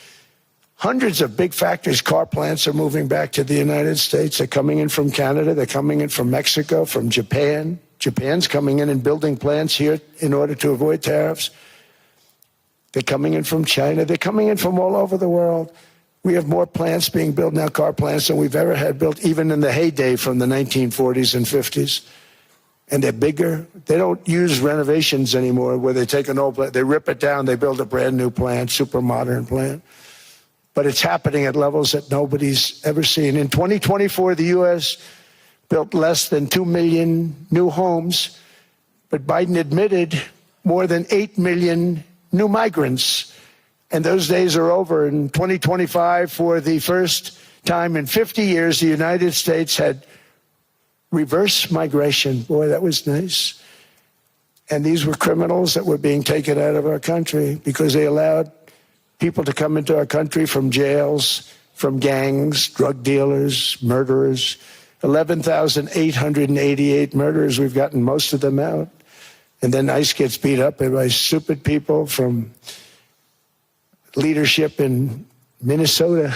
Hundreds of big factories, car plants are moving back to the United States. They're coming in from Canada, they're coming in from Mexico, from Japan. Japan's coming in and building plants here in order to avoid tariffs. They're coming in from China. They're coming in from all over the world. We have more plants being built now, car plants, than we've ever had built, even in the heyday from the 1940s and 50s. And they're bigger. They don't use renovations anymore where they take an old plant, they rip it down, they build a brand new plant, super modern plant. But it's happening at levels that nobody's ever seen. In 2024, the U.S. built less than 2 million new homes, but Biden admitted more than 8 million new migrants. And those days are over. In 2025, for the first time in 50 years, the United States had reverse migration. Boy, that was nice. And these were criminals that were being taken out of our country because they allowed people to come into our country from jails, from gangs, drug dealers, murderers. 11,888 murderers. We've gotten most of them out. And then ICE gets beat up by stupid people from leadership in Minnesota.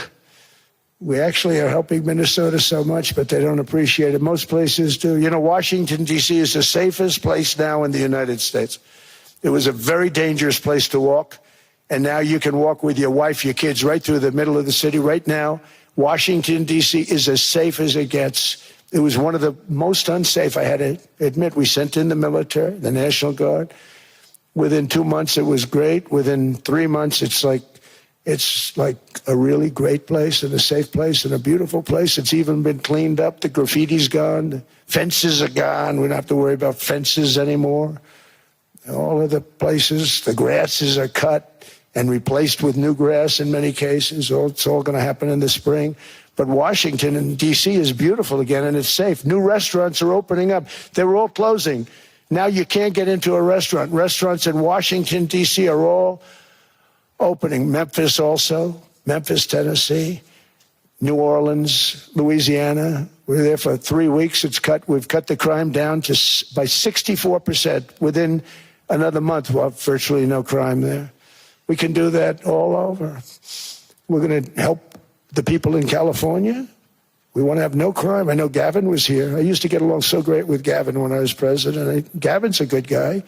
We actually are helping Minnesota so much, but they don't appreciate it. Most places do. You know, Washington, D.C. is the safest place now in the United States. It was a very dangerous place to walk, and now you can walk with your wife, your kids, right through the middle of the city. Right now, Washington, D.C. is as safe as it gets. It was one of the most unsafe, I had to admit. We sent in the military, the National Guard. Within 2 months, it was great. Within 3 months, it's like a really great place and a safe place and a beautiful place. It's even been cleaned up. The graffiti's gone. The fences are gone. We don't have to worry about fences anymore. All of the places, the grasses are cut. and replaced with new grass in many cases. It's all going to happen in the spring. But Washington and D.C. is beautiful again, and it's safe. New restaurants are opening up. They were all closing. Now you can't get into a restaurant. Restaurants in Washington, D.C. are all opening. Memphis also, Memphis, Tennessee, New Orleans, Louisiana. We're there for 3 weeks. We've cut the crime down by 64% within another month. We'll have virtually no crime there. We can do that all over. We're going to help the people in California. We want to have no crime. I know Gavin was here. I used to get along so great with Gavin when I was president. Gavin's a good guy.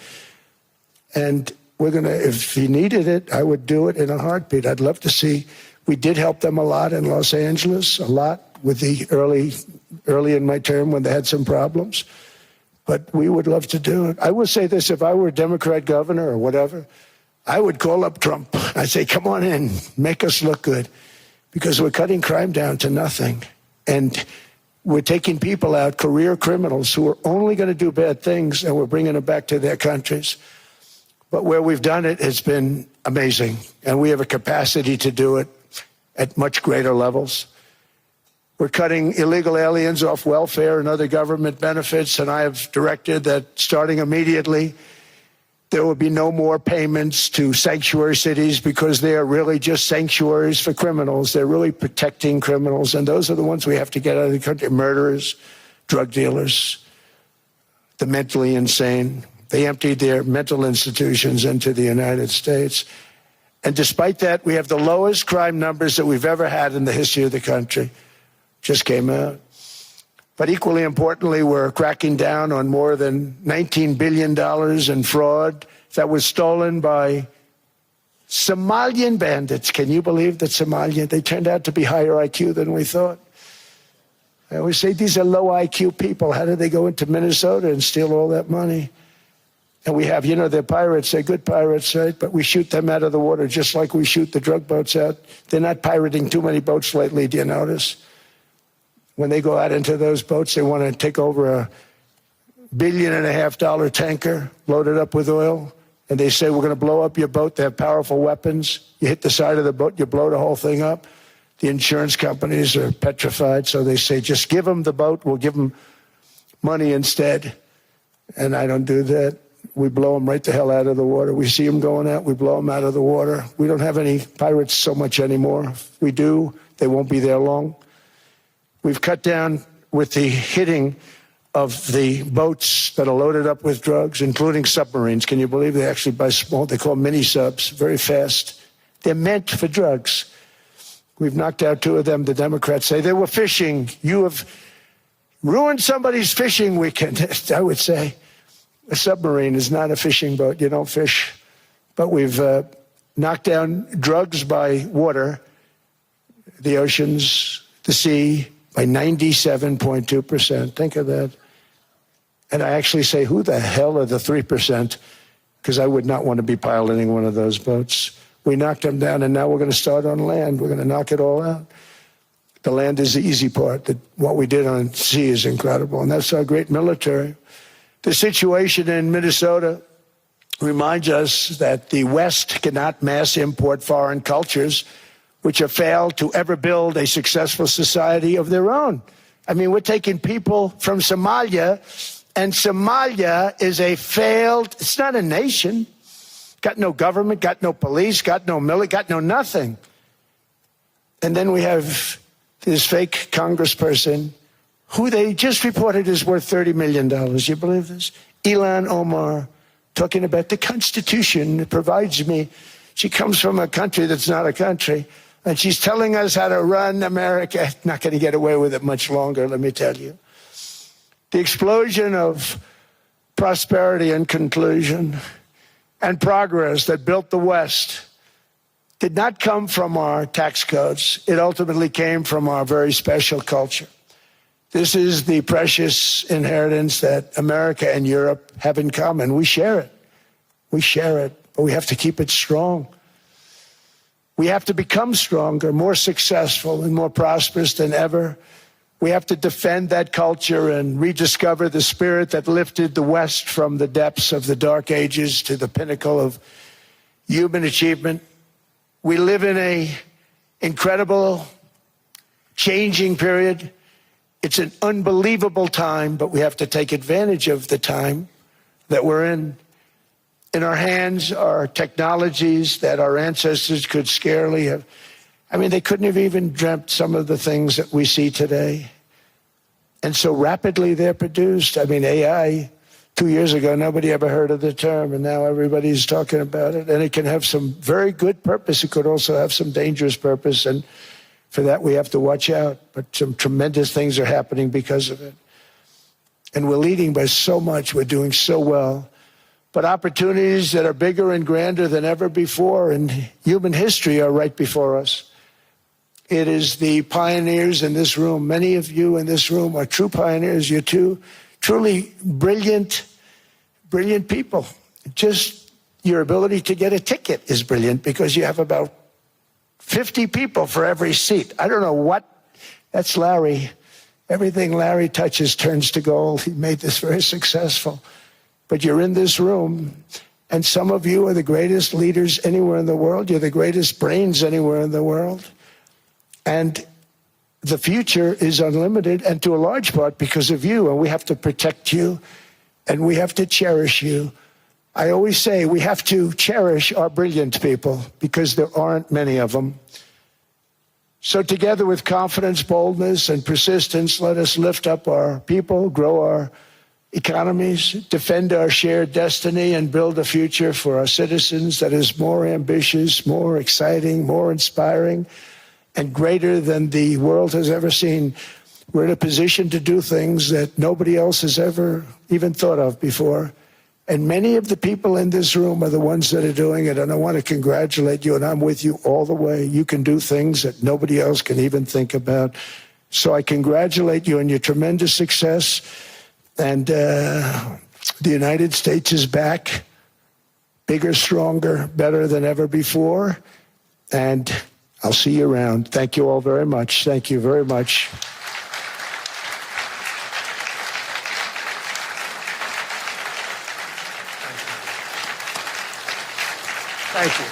And we're going to, if he needed it, I would do it in a heartbeat. I'd love to see. We did help them a lot in Los Angeles, a lot with the early in my term when they had some problems. But we would love to do it. I will say this, if I were a Democrat governor or whatever, I would call up Trump. I'd say, come on in, make us look good. Because we're cutting crime down to nothing. And we're taking people out, career criminals who are only going to do bad things, and we're bringing them back to their countries. But where we've done it, it's been amazing. And we have a capacity to do it at much greater levels. We're cutting illegal aliens off welfare and other government benefits, and I have directed that starting immediately, there will be no more payments to sanctuary cities because they are really just sanctuaries for criminals. They're really protecting criminals, and those are the ones we have to get out of the country. Murderers, drug dealers, the mentally insane. They emptied their mental institutions into the United States. And despite that, we have the lowest crime numbers that we've ever had in the history of the country. Just came out. But equally importantly, we're cracking down on more than $19 billion in fraud that was stolen by Somalian bandits. Can you believe that Somalian? They turned out to be higher IQ than we thought. I always say these are low IQ people. How did they go into Minnesota and steal all that money? And we have, they're pirates. They're good pirates, right? But we shoot them out of the water just like we shoot the drug boats out. They're not pirating too many boats lately, do you notice? When they go out into those boats, they want to take over $1.5 billion tanker loaded up with oil. And they say, we're going to blow up your boat. They have powerful weapons. You hit the side of the boat, you blow the whole thing up. The insurance companies are petrified. So they say, just give them the boat. We'll give them money instead. And I don't do that. We blow them right the hell out of the water. We see them going out. We blow them out of the water. We don't have any pirates so much anymore. If we do, they won't be there long. We've cut down with the hitting of the boats that are loaded up with drugs, including submarines. Can you believe they actually buy small, they call mini subs, very fast. They're meant for drugs. We've knocked out 2 of them. The Democrats say they were fishing. You have ruined somebody's fishing weekend. I would say a submarine is not a fishing boat. You don't fish. But we've knocked down drugs by water, the oceans, the sea, by 97.2%. Think of that. And I actually say, who the hell are the 3%? Because I would not want to be piloting one of those boats. We knocked them down, and now we're going to start on land. We're going to knock it all out. The land is the easy part. What we did on sea is incredible, and that's our great military. The situation in Minnesota reminds us that the West cannot mass import foreign cultures which have failed to ever build a successful society of their own. I mean, we're taking people from Somalia, and Somalia is a failed, it's not a nation. Got no government, got no police, got no military, got no nothing. And then we have this fake congressperson who they just reported is worth $30 million. You believe this? Ilhan Omar, talking about the Constitution that provides me. She comes from a country that's not a country. And she's telling us how to run America. Not going to get away with it much longer, let me tell you. The explosion of prosperity and conclusion and progress that built the West did not come from our tax codes. It ultimately came from our very special culture. This is the precious inheritance that America and Europe have in common. We share it. We share it, but we have to keep it strong. We have to become stronger, more successful, and more prosperous than ever. We have to defend that culture and rediscover the spirit that lifted the West from the depths of the Dark Ages to the pinnacle of human achievement. We live in an incredible, changing period. It's an unbelievable time, but we have to take advantage of the time that we're in. In our hands are technologies that our ancestors could scarcely have. I mean, they couldn't have even dreamt some of the things that we see today. And so rapidly they're produced. I mean, AI, 2 years ago, nobody ever heard of the term, and now everybody's talking about it. And it can have some very good purpose. It could also have some dangerous purpose, and for that we have to watch out. But some tremendous things are happening because of it. And we're leading by so much. We're doing so well. But opportunities that are bigger and grander than ever before in human history are right before us. It is the pioneers in this room. Many of you in this room are true pioneers. You're truly brilliant people. Just your ability to get a ticket is brilliant because you have about 50 people for every seat. I don't know what. That's Larry. Everything Larry touches turns to gold. He made this very successful. But you're in this room, and some of you are the greatest leaders anywhere in the world. You're the greatest brains anywhere in the world. And the future is unlimited, and to a large part because of you, and we have to protect you, and we have to cherish you. I always say we have to cherish our brilliant people because there aren't many of them. So together with confidence, boldness, and persistence, let us lift up our people, grow our economies, defend our shared destiny, and build a future for our citizens that is more ambitious, more exciting, more inspiring, and greater than the world has ever seen. We're in a position to do things that nobody else has ever even thought of before. And many of the people in this room are the ones that are doing it, and I want to congratulate you, and I'm with you all the way. You can do things that nobody else can even think about. So I congratulate you on your tremendous success. And the United States is back, bigger, stronger, better than ever before. And I'll see you around. Thank you all very much. Thank you very much. Thank you.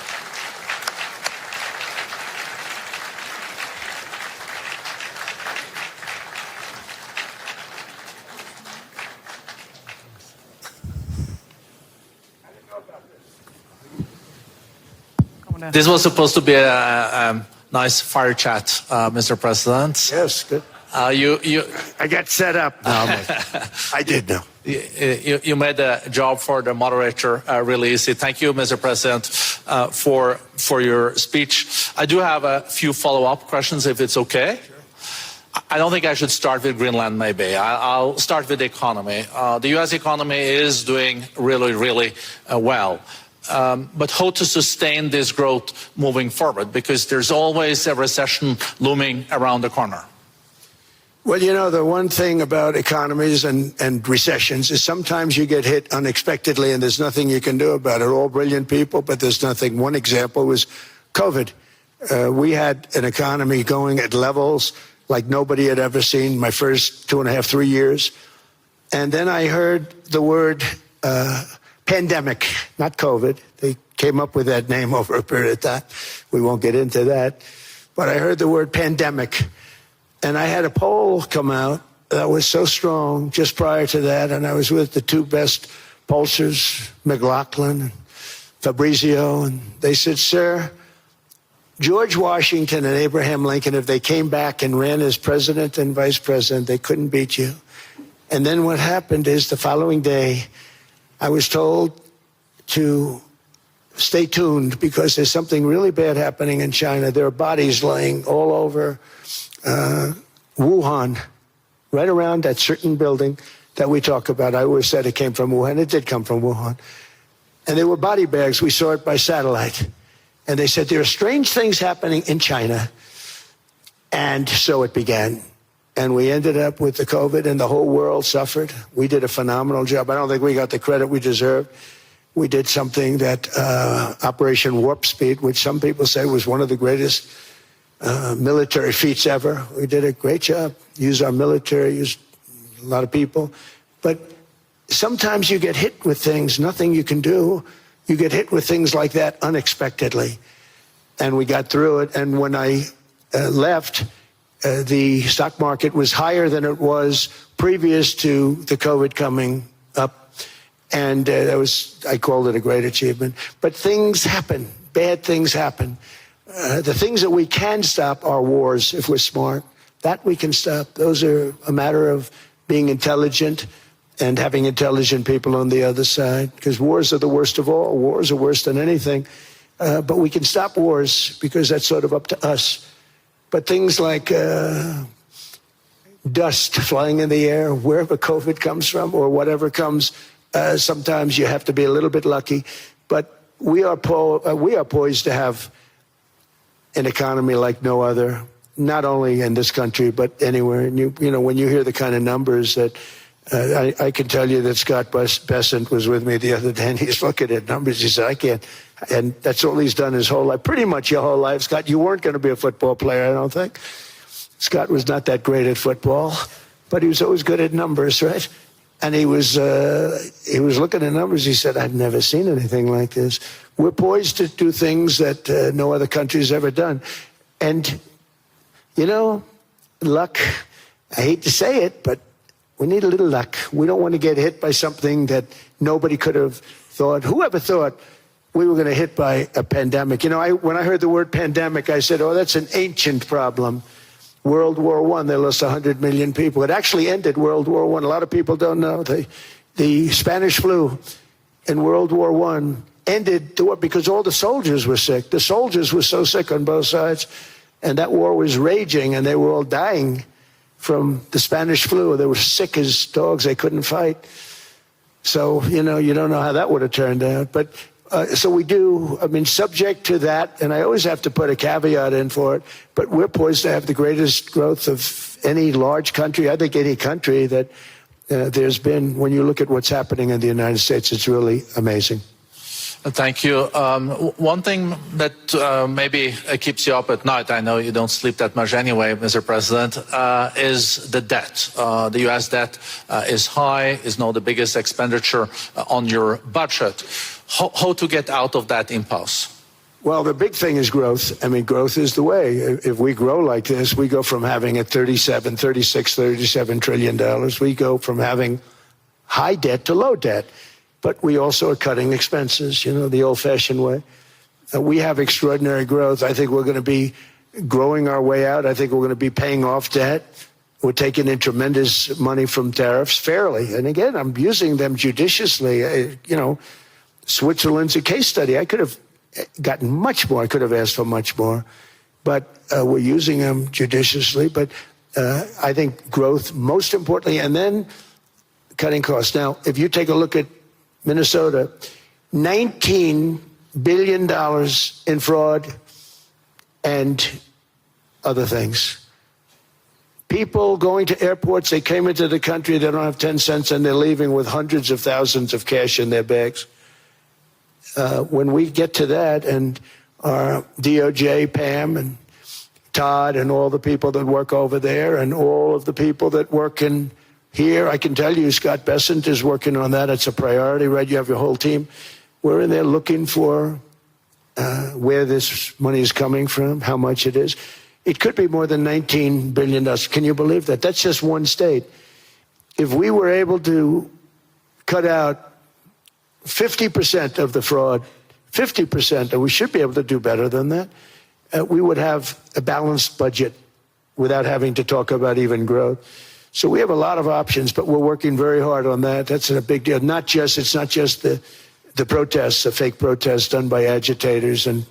This was supposed to be a nice fire chat, Mr. President. Yes, good. I got set up now. I did know. You made the job for the moderator really easy. Thank you, Mr. President, for your speech. I do have a few follow-up questions, if it's okay. Sure. I don't think I should start with Greenland, maybe. I'll start with the economy. The U.S. economy is doing really, really well. But how to sustain this growth moving forward? Because there's always a recession looming around the corner. Well, you know, the one thing about economies and recessions is sometimes you get hit unexpectedly and there's nothing you can do about it. All brilliant people, but there's nothing. One example was COVID. We had an economy going at levels like nobody had ever seen my first 2.5, 3 years. And then I heard the word pandemic, not COVID. They came up with that name over a period of time. We won't get into that. But I heard the word pandemic. And I had a poll come out that was so strong just prior to that. And I was with the two best pollsters, McLaughlin and Fabrizio. And they said, sir, George Washington and Abraham Lincoln, if they came back and ran as president and vice president, they couldn't beat you. And then what happened is the following day, I was told to stay tuned because there's something really bad happening in China. There are bodies laying all over Wuhan, right around that certain building that we talk about. I always said it came from Wuhan. It did come from Wuhan. And there were body bags. We saw it by satellite. And they said, there are strange things happening in China. And so it began. And we ended up with the COVID, and the whole world suffered. We did a phenomenal job. I don't think we got the credit we deserved. We did something that Operation Warp Speed, which some people say was one of the greatest military feats ever. We did a great job. Used our military, used a lot of people. But sometimes you get hit with things, nothing you can do. You get hit with things like that unexpectedly. and we got through it. And when I left, the stock market was higher than it was previous to the COVID coming up. And I called it a great achievement. But things happen. Bad things happen. The things that we can stop are wars if we're smart. That we can stop. Those are a matter of being intelligent and having intelligent people on the other side. Because wars are the worst of all. Wars are worse than anything. But we can stop wars because that's sort of up to us. But things like dust flying in the air, wherever COVID comes from or whatever comes, sometimes you have to be a little bit lucky. But we are poised to have an economy like no other, not only in this country, but anywhere. And you know, when you hear the kind of numbers that I can tell you that Scott Bessent was with me the other day, and he's looking at numbers. He said, I can't. And that's all he's done his whole life, pretty much your whole life. Scott, you weren't going to be a football player, I don't think. Scott was not that great at football, but he was always good at numbers, right? And he was looking at numbers. He said, I've never seen anything like this. We're poised to do things that no other country's ever done. And, you know, luck, I hate to say it, but we need a little luck. We don't want to get hit by something that nobody could have thought. Whoever thought we were going to hit by a pandemic? You know, when I heard the word pandemic, I said, oh, that's an ancient problem. World War I, they lost 100 million people. It actually ended World War I. A lot of people don't know. The Spanish flu in World War I ended the war because all the soldiers were sick. The soldiers were so sick on both sides, and that war was raging, and they were all dying from the Spanish flu. They were sick as dogs. They couldn't fight. So, you know, you don't know how that would have turned out. But so we do, I mean, subject to that, and I always have to put a caveat in for it, but we're poised to have the greatest growth of any large country, I think any country that there's been. When you look at what's happening in the United States, it's really amazing. Thank you. One thing that maybe keeps you up at night, I know you don't sleep that much anyway, Mr. President, is the debt. The U.S. debt is high, is now the biggest expenditure on your budget. How to get out of that impasse? Well, the big thing is growth. I mean, growth is the way. If we grow like this, we go from having a $37 trillion. We go from having high debt to low debt. But we also are cutting expenses, you know, the old-fashioned way. We have extraordinary growth. I think we're going to be growing our way out. I think we're going to be paying off debt. We're taking in tremendous money from tariffs fairly. And again, I'm using them judiciously. You know, Switzerland's a case study. I could have gotten much more. I could have asked for much more. But we're using them judiciously. But I think growth, most importantly, and then cutting costs. Now, if you take a look at Minnesota, $19 billion in fraud and other things. People going to airports, they came into the country, they don't have 10 cents, and they're leaving with hundreds of thousands of cash in their bags. When we get to that, and our DOJ, Pam, and Todd, and all the people that work over there, and all of the people that work in here, I can tell you, Scott Bessent is working on that. It's a priority, right? You have your whole team. We're in there looking for where this money is coming from, how much it is. It could be more than $19 billion. Can you believe that? That's just one state. If we were able to cut out 50% of the fraud, 50%, and we should be able to do better than that, we would have a balanced budget without having to talk about even growth. So we have a lot of options, but we're working very hard on that. That's a big deal. It's not just the protests, the fake protests done by agitators and,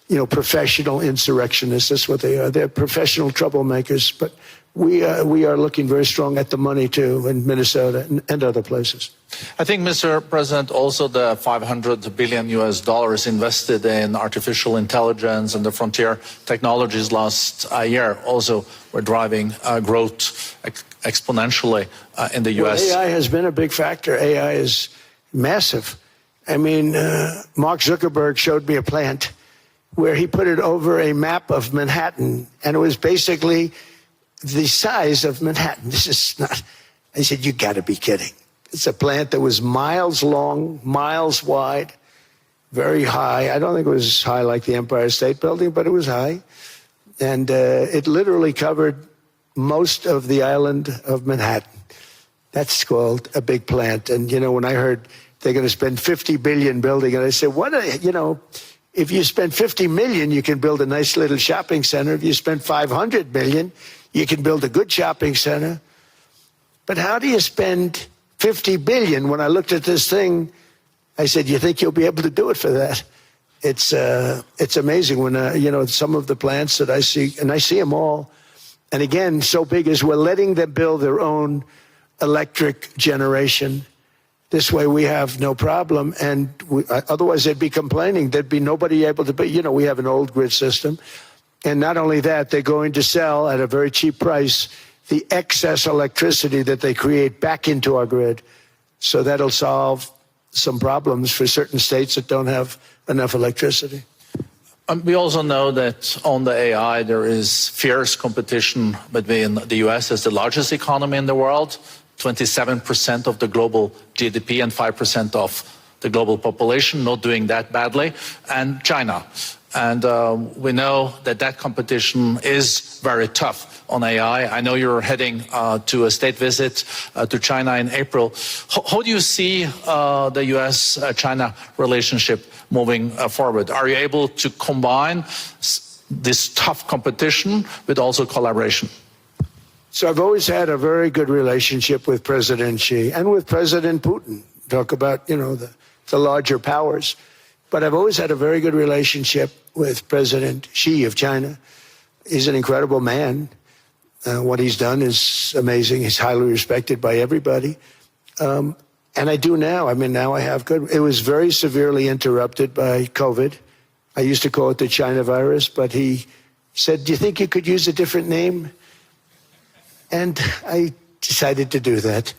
you know, professional insurrectionists. That's what they are. They're professional troublemakers. But we are looking very strong at the money too in Minnesota and other places. I think, Mr. President, also the $500 billion invested in artificial intelligence and the frontier technologies last year also were driving growth exponentially in the U.S. Well, AI has been a big factor. AI is massive. I mean, Mark Zuckerberg showed me a plant where he put it over a map of Manhattan, and it was basically the size of Manhattan. This is not, I said, you got to be kidding. It's a plant that was miles long, miles wide, very high. I don't think it was as high like the Empire State Building, but it was high. And it literally covered most of the island of Manhattan. That's called a big plant. And, you know, when I heard they're going to spend $50 billion building it, I said, you know, if you spend $50 million, you can build a nice little shopping center. If you spend $500 million, you can build a good shopping center. But how do you spend $50 billion? When I looked at this thing, I said, you think you'll be able to do it for that? It's amazing when, you know, some of the plants that I see, and I see them all. And again, so big as we're letting them build their own electric generation. This way we have no problem. And otherwise they'd be complaining. There'd be nobody able to, but you know, we have an old grid system. And not only that, they're going to sell at a very cheap price the excess electricity that they create back into our grid. So that'll solve some problems for certain states that don't have enough electricity. We also know that on the AI, there is fierce competition between the US as the largest economy in the world, 27% of the global GDP and 5% of the global population, not doing that badly, and China. And we know that that competition is very tough on AI. I know you're heading to a state visit to China in April. How do you see the US-China relationship moving forward? Are you able to combine this tough competition with also collaboration? So I've always had a very good relationship with President Xi and with President Putin. Talk about, you know, the larger powers. But I've always had a very good relationship with President Xi of China. He's an incredible man. What he's done is amazing. He's highly respected by everybody. And I do now. I mean, now I have good. It was very severely interrupted by COVID. I used to call it the China virus, but he said, do you think you could use a different name? And I decided to do that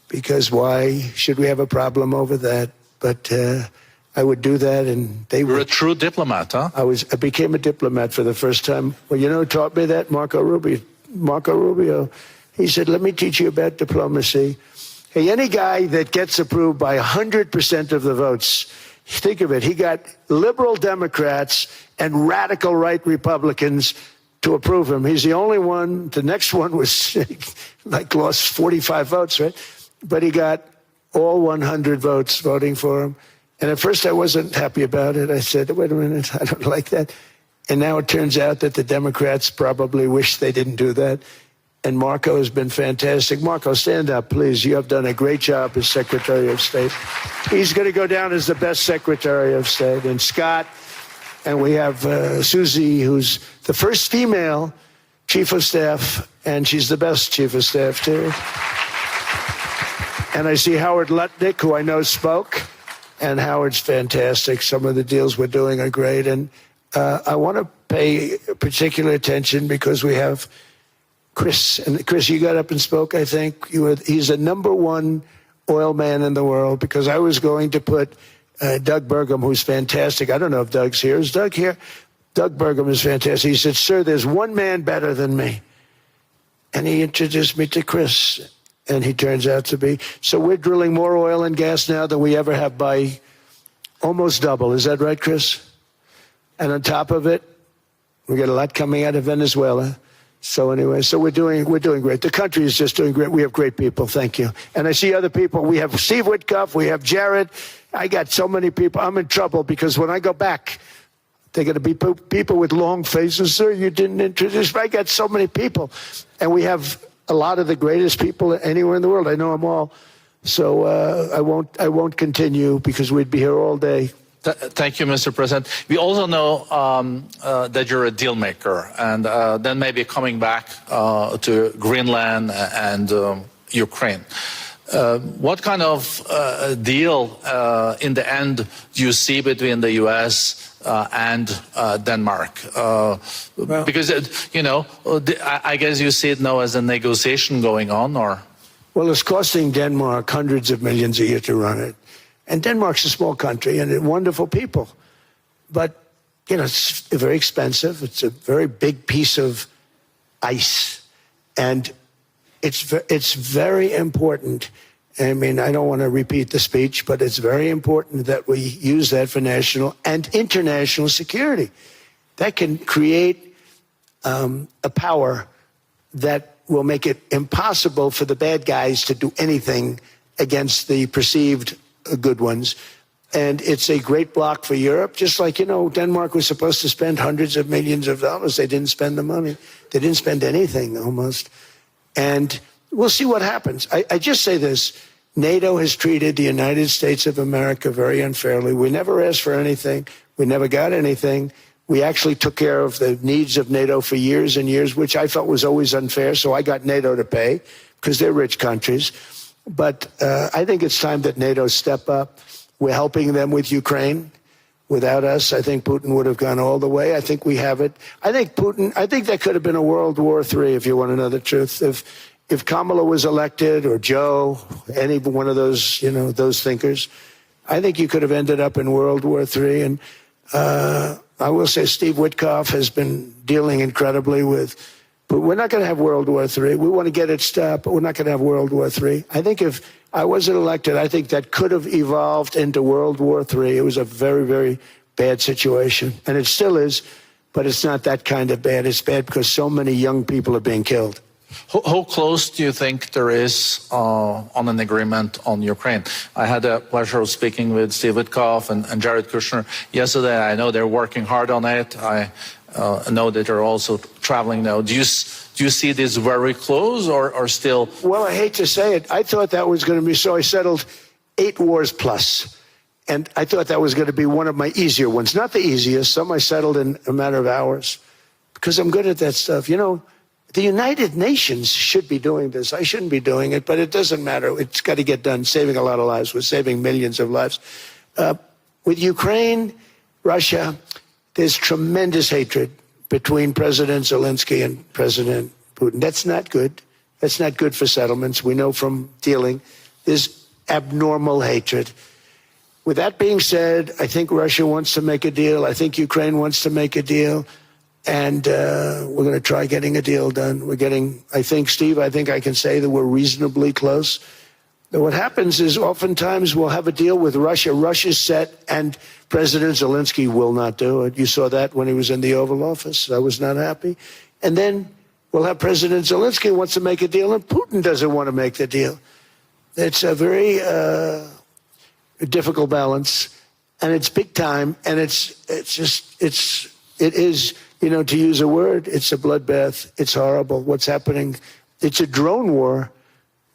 because why should we have a problem over that? But I would do that, and they were. You're a true diplomat, huh? I became a diplomat for the first time. Well, you know who taught me that? Marco Rubio. He said, let me teach you about diplomacy. Hey, any guy that gets approved by 100% of the votes, think of it, he got liberal Democrats and radical right Republicans to approve him. He's the only one. The next one was like lost 45 votes, right? But he got all 100 votes voting for him. And at first I wasn't happy about it. I said, wait a minute, I don't like that. And now it turns out that the Democrats probably wish they didn't do that. And Marco has been fantastic. Marco, stand up, please. You have done a great job as Secretary of State. He's going to go down as the best Secretary of State. And Scott, and we have Susie, who's the first female Chief of Staff, and she's the best Chief of Staff, too. And I see Howard Lutnick, who I know spoke. And Howard's fantastic. Some of the deals we're doing are great. And I want to pay particular attention because we have Chris. And Chris, you got up and spoke, I think. He's the #1 oil man in the world because I was going to put Doug Burgum, who's fantastic. I don't know if Doug's here. Is Doug here? Doug Burgum is fantastic. He said, sir, there's one man better than me. And he introduced me to Chris. And he turns out to be. So we're drilling more oil and gas now than we ever have by almost double. Is that right, Chris? And on top of it, we got a lot coming out of Venezuela. So anyway, so we're doing great. The country is just doing great. We have great people. Thank you. And I see other people. We have Steve Witkoff. We have Jared. I got so many people. I'm in trouble because when I go back, they're going to be people with long faces. Sir, you didn't introduce me. I got so many people. And we have a lot of the greatest people anywhere in the world. I know them all. So I won't continue because we'd be here all day. Thank you, Mr. President. We also know that you're a deal maker, and then maybe coming back to Greenland and Ukraine. What kind of deal in the end do you see between the U.S. And Denmark? Because, you know, I guess you see it now as a negotiation going on, or? Well, it's costing Denmark hundreds of millions a year to run it. And Denmark's a small country and wonderful people. But, you know, it's very expensive. It's a very big piece of ice. And it's very important I mean, I don't want to repeat the speech, but it's very important that we use that for national and international security. That can create a power that will make it impossible for the bad guys to do anything against the perceived good ones. And it's a great block for Europe, just like, Denmark was supposed to spend hundreds of millions of dollars. They didn't spend the money. They didn't spend anything, almost. And we'll see what happens. I just say this. NATO has treated the United States of America very unfairly. We never asked for anything. We never got anything. We actually took care of the needs of NATO for years and years, which I felt was always unfair. So I got NATO to pay because they're rich countries. But I think it's time that NATO step up. We're helping them with Ukraine. Without us, I think Putin would have gone all the way. I think we have it. I think that could have been a World War III, if you want to know the truth. If Kamala was elected, or Joe, any one of those, those thinkers, I think you could have ended up in World War III. And I will say Steve Witkoff has been dealing incredibly with, but we're not going to have World War III. We want to get it stopped, but we're not going to have World War III. I think if I wasn't elected, I think that could have evolved into World War III. It was a very, very bad situation, and it still is, but it's not that kind of bad. It's bad because so many young people are being killed. How close do you think there is on an agreement on Ukraine? I had the pleasure of speaking with Steve Witkoff and Jared Kushner yesterday. I know they're working hard on it. I know that they're also traveling now. Do you see this very close or still? Well, I hate to say it. I thought that was going to be, so I settled 8 wars plus. And I thought that was going to be one of my easier ones. Not the easiest. Some I settled in a matter of hours because I'm good at that stuff. The United Nations should be doing this. I shouldn't be doing it, but it doesn't matter. It's got to get done, saving a lot of lives. We're saving millions of lives. With Ukraine, Russia, there's tremendous hatred between President Zelensky and President Putin. That's not good. That's not good for settlements. We know from dealing. There's abnormal hatred. With that being said, I think Russia wants to make a deal. I think Ukraine wants to make a deal. And we're going to try getting a deal done. I think I can say that we're reasonably close. But what happens is oftentimes we'll have a deal with Russia. Russia's set, and President Zelensky will not do it. You saw that when he was in the Oval Office. I was not happy. And then we'll have President Zelensky wants to make a deal, and Putin doesn't want to make the deal. It's a very difficult balance, and it's big time, and it is. To use a word, it's a bloodbath. It's horrible what's happening. It's a drone war.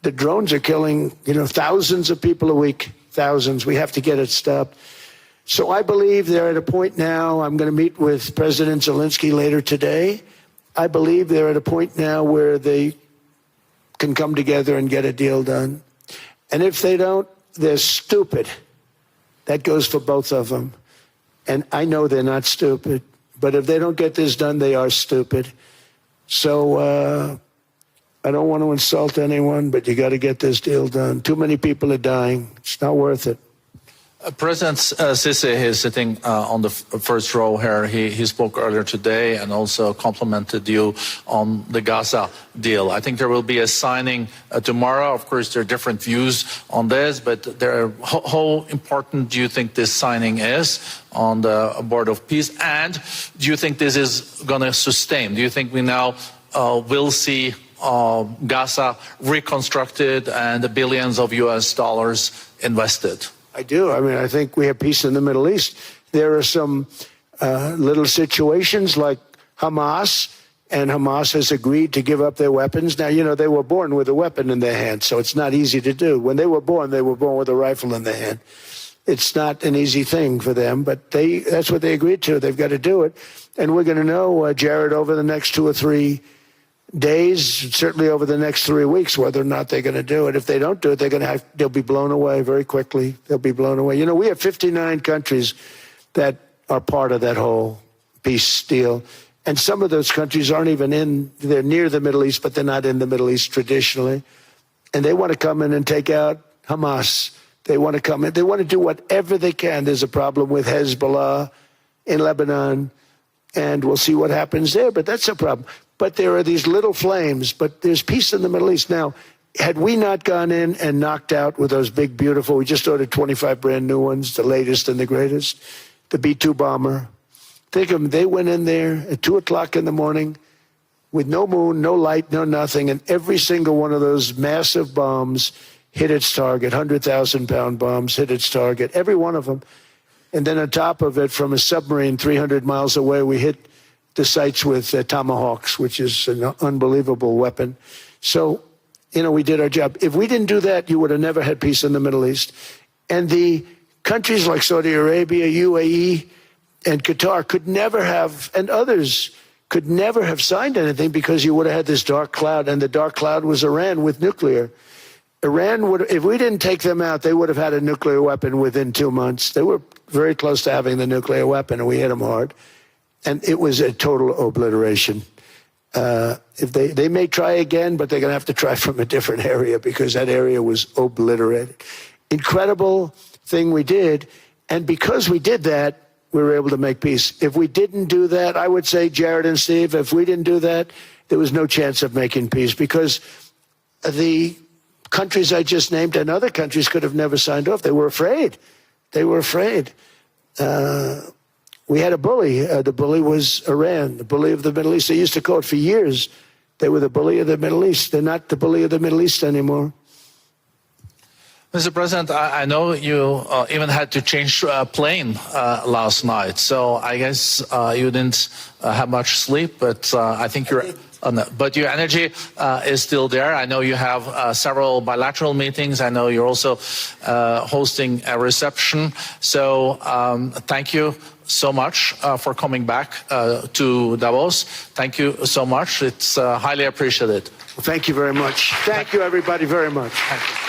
The drones are killing, thousands of people a week, thousands. We have to get it stopped. So I believe they're at a point now. I'm going to meet with President Zelensky later today. I believe they're at a point now where they can come together and get a deal done. And if they don't, they're stupid. That goes for both of them. And I know they're not stupid. But if they don't get this done, they are stupid. So I don't want to insult anyone, but you got to get this deal done. Too many people are dying. It's not worth it. President Sisi is sitting on the first row here. He spoke earlier today and also complimented you on the Gaza deal. I think there will be a signing tomorrow. Of course, there are different views on this, but how important do you think this signing is on the Board of Peace? And do you think this is going to sustain? Do you think we now will see Gaza reconstructed and the billions of US dollars invested? I do. I think we have peace in the Middle East. There are some little situations like Hamas, and Hamas has agreed to give up their weapons. Now, they were born with a weapon in their hand, so it's not easy to do. When they were born with a rifle in their hand. It's not an easy thing for them, but that's what they agreed to. They've got to do it. And we're going to know, Jared, over the next 2 or 3 days, certainly over the next 3 weeks, whether or not they're going to do it. If they don't do it, they'll be blown away very quickly. They'll be blown away. We have 59 countries that are part of that whole peace deal. And some of those countries aren't even they're near the Middle East, but they're not in the Middle East traditionally. And they want to come in and take out Hamas. They want to come in. They want to do whatever they can. There's a problem with Hezbollah in Lebanon, and we'll see what happens there, but that's a problem. But there are these little flames, but there's peace in the Middle East. Now, had we not gone in and knocked out with those big, beautiful, we just ordered 25 brand new ones, the latest and the greatest, the B-2 bomber. Think of them, they went in there at 2 o'clock in the morning with no moon, no light, no nothing, and every single one of those massive bombs hit its target, 100,000-pound bombs hit its target, every one of them. And then on top of it, from a submarine 300 miles away, we hit the sites with tomahawks, which is an unbelievable weapon. So, we did our job. If we didn't do that, you would have never had peace in the Middle East. And the countries like Saudi Arabia, UAE, and Qatar could never have, and others could never have signed anything because you would have had this dark cloud, and the dark cloud was Iran with nuclear. Iran would, if we didn't take them out, they would have had a nuclear weapon within 2 months. They were very close to having the nuclear weapon, and we hit them hard. And it was a total obliteration. If they may try again, but they're going to have to try from a different area because that area was obliterated. Incredible thing we did. And because we did that, we were able to make peace. If we didn't do that, I would say, Jared and Steve, if we didn't do that, there was no chance of making peace because the countries I just named and other countries could have never signed off. They were afraid. They were afraid. We had a bully. The bully was Iran, the bully of the Middle East. They used to call it for years. They were the bully of the Middle East. They're not the bully of the Middle East anymore. Mr. President, I know you even had to change plane last night, so I guess you didn't have much sleep, but I think but your energy is still there. I know you have several bilateral meetings. I know you're also hosting a reception. So thank you so much for coming back to Davos. Thank you so much. It's highly appreciated. Well, thank you very much. Thank you, everybody, very much. Thank you.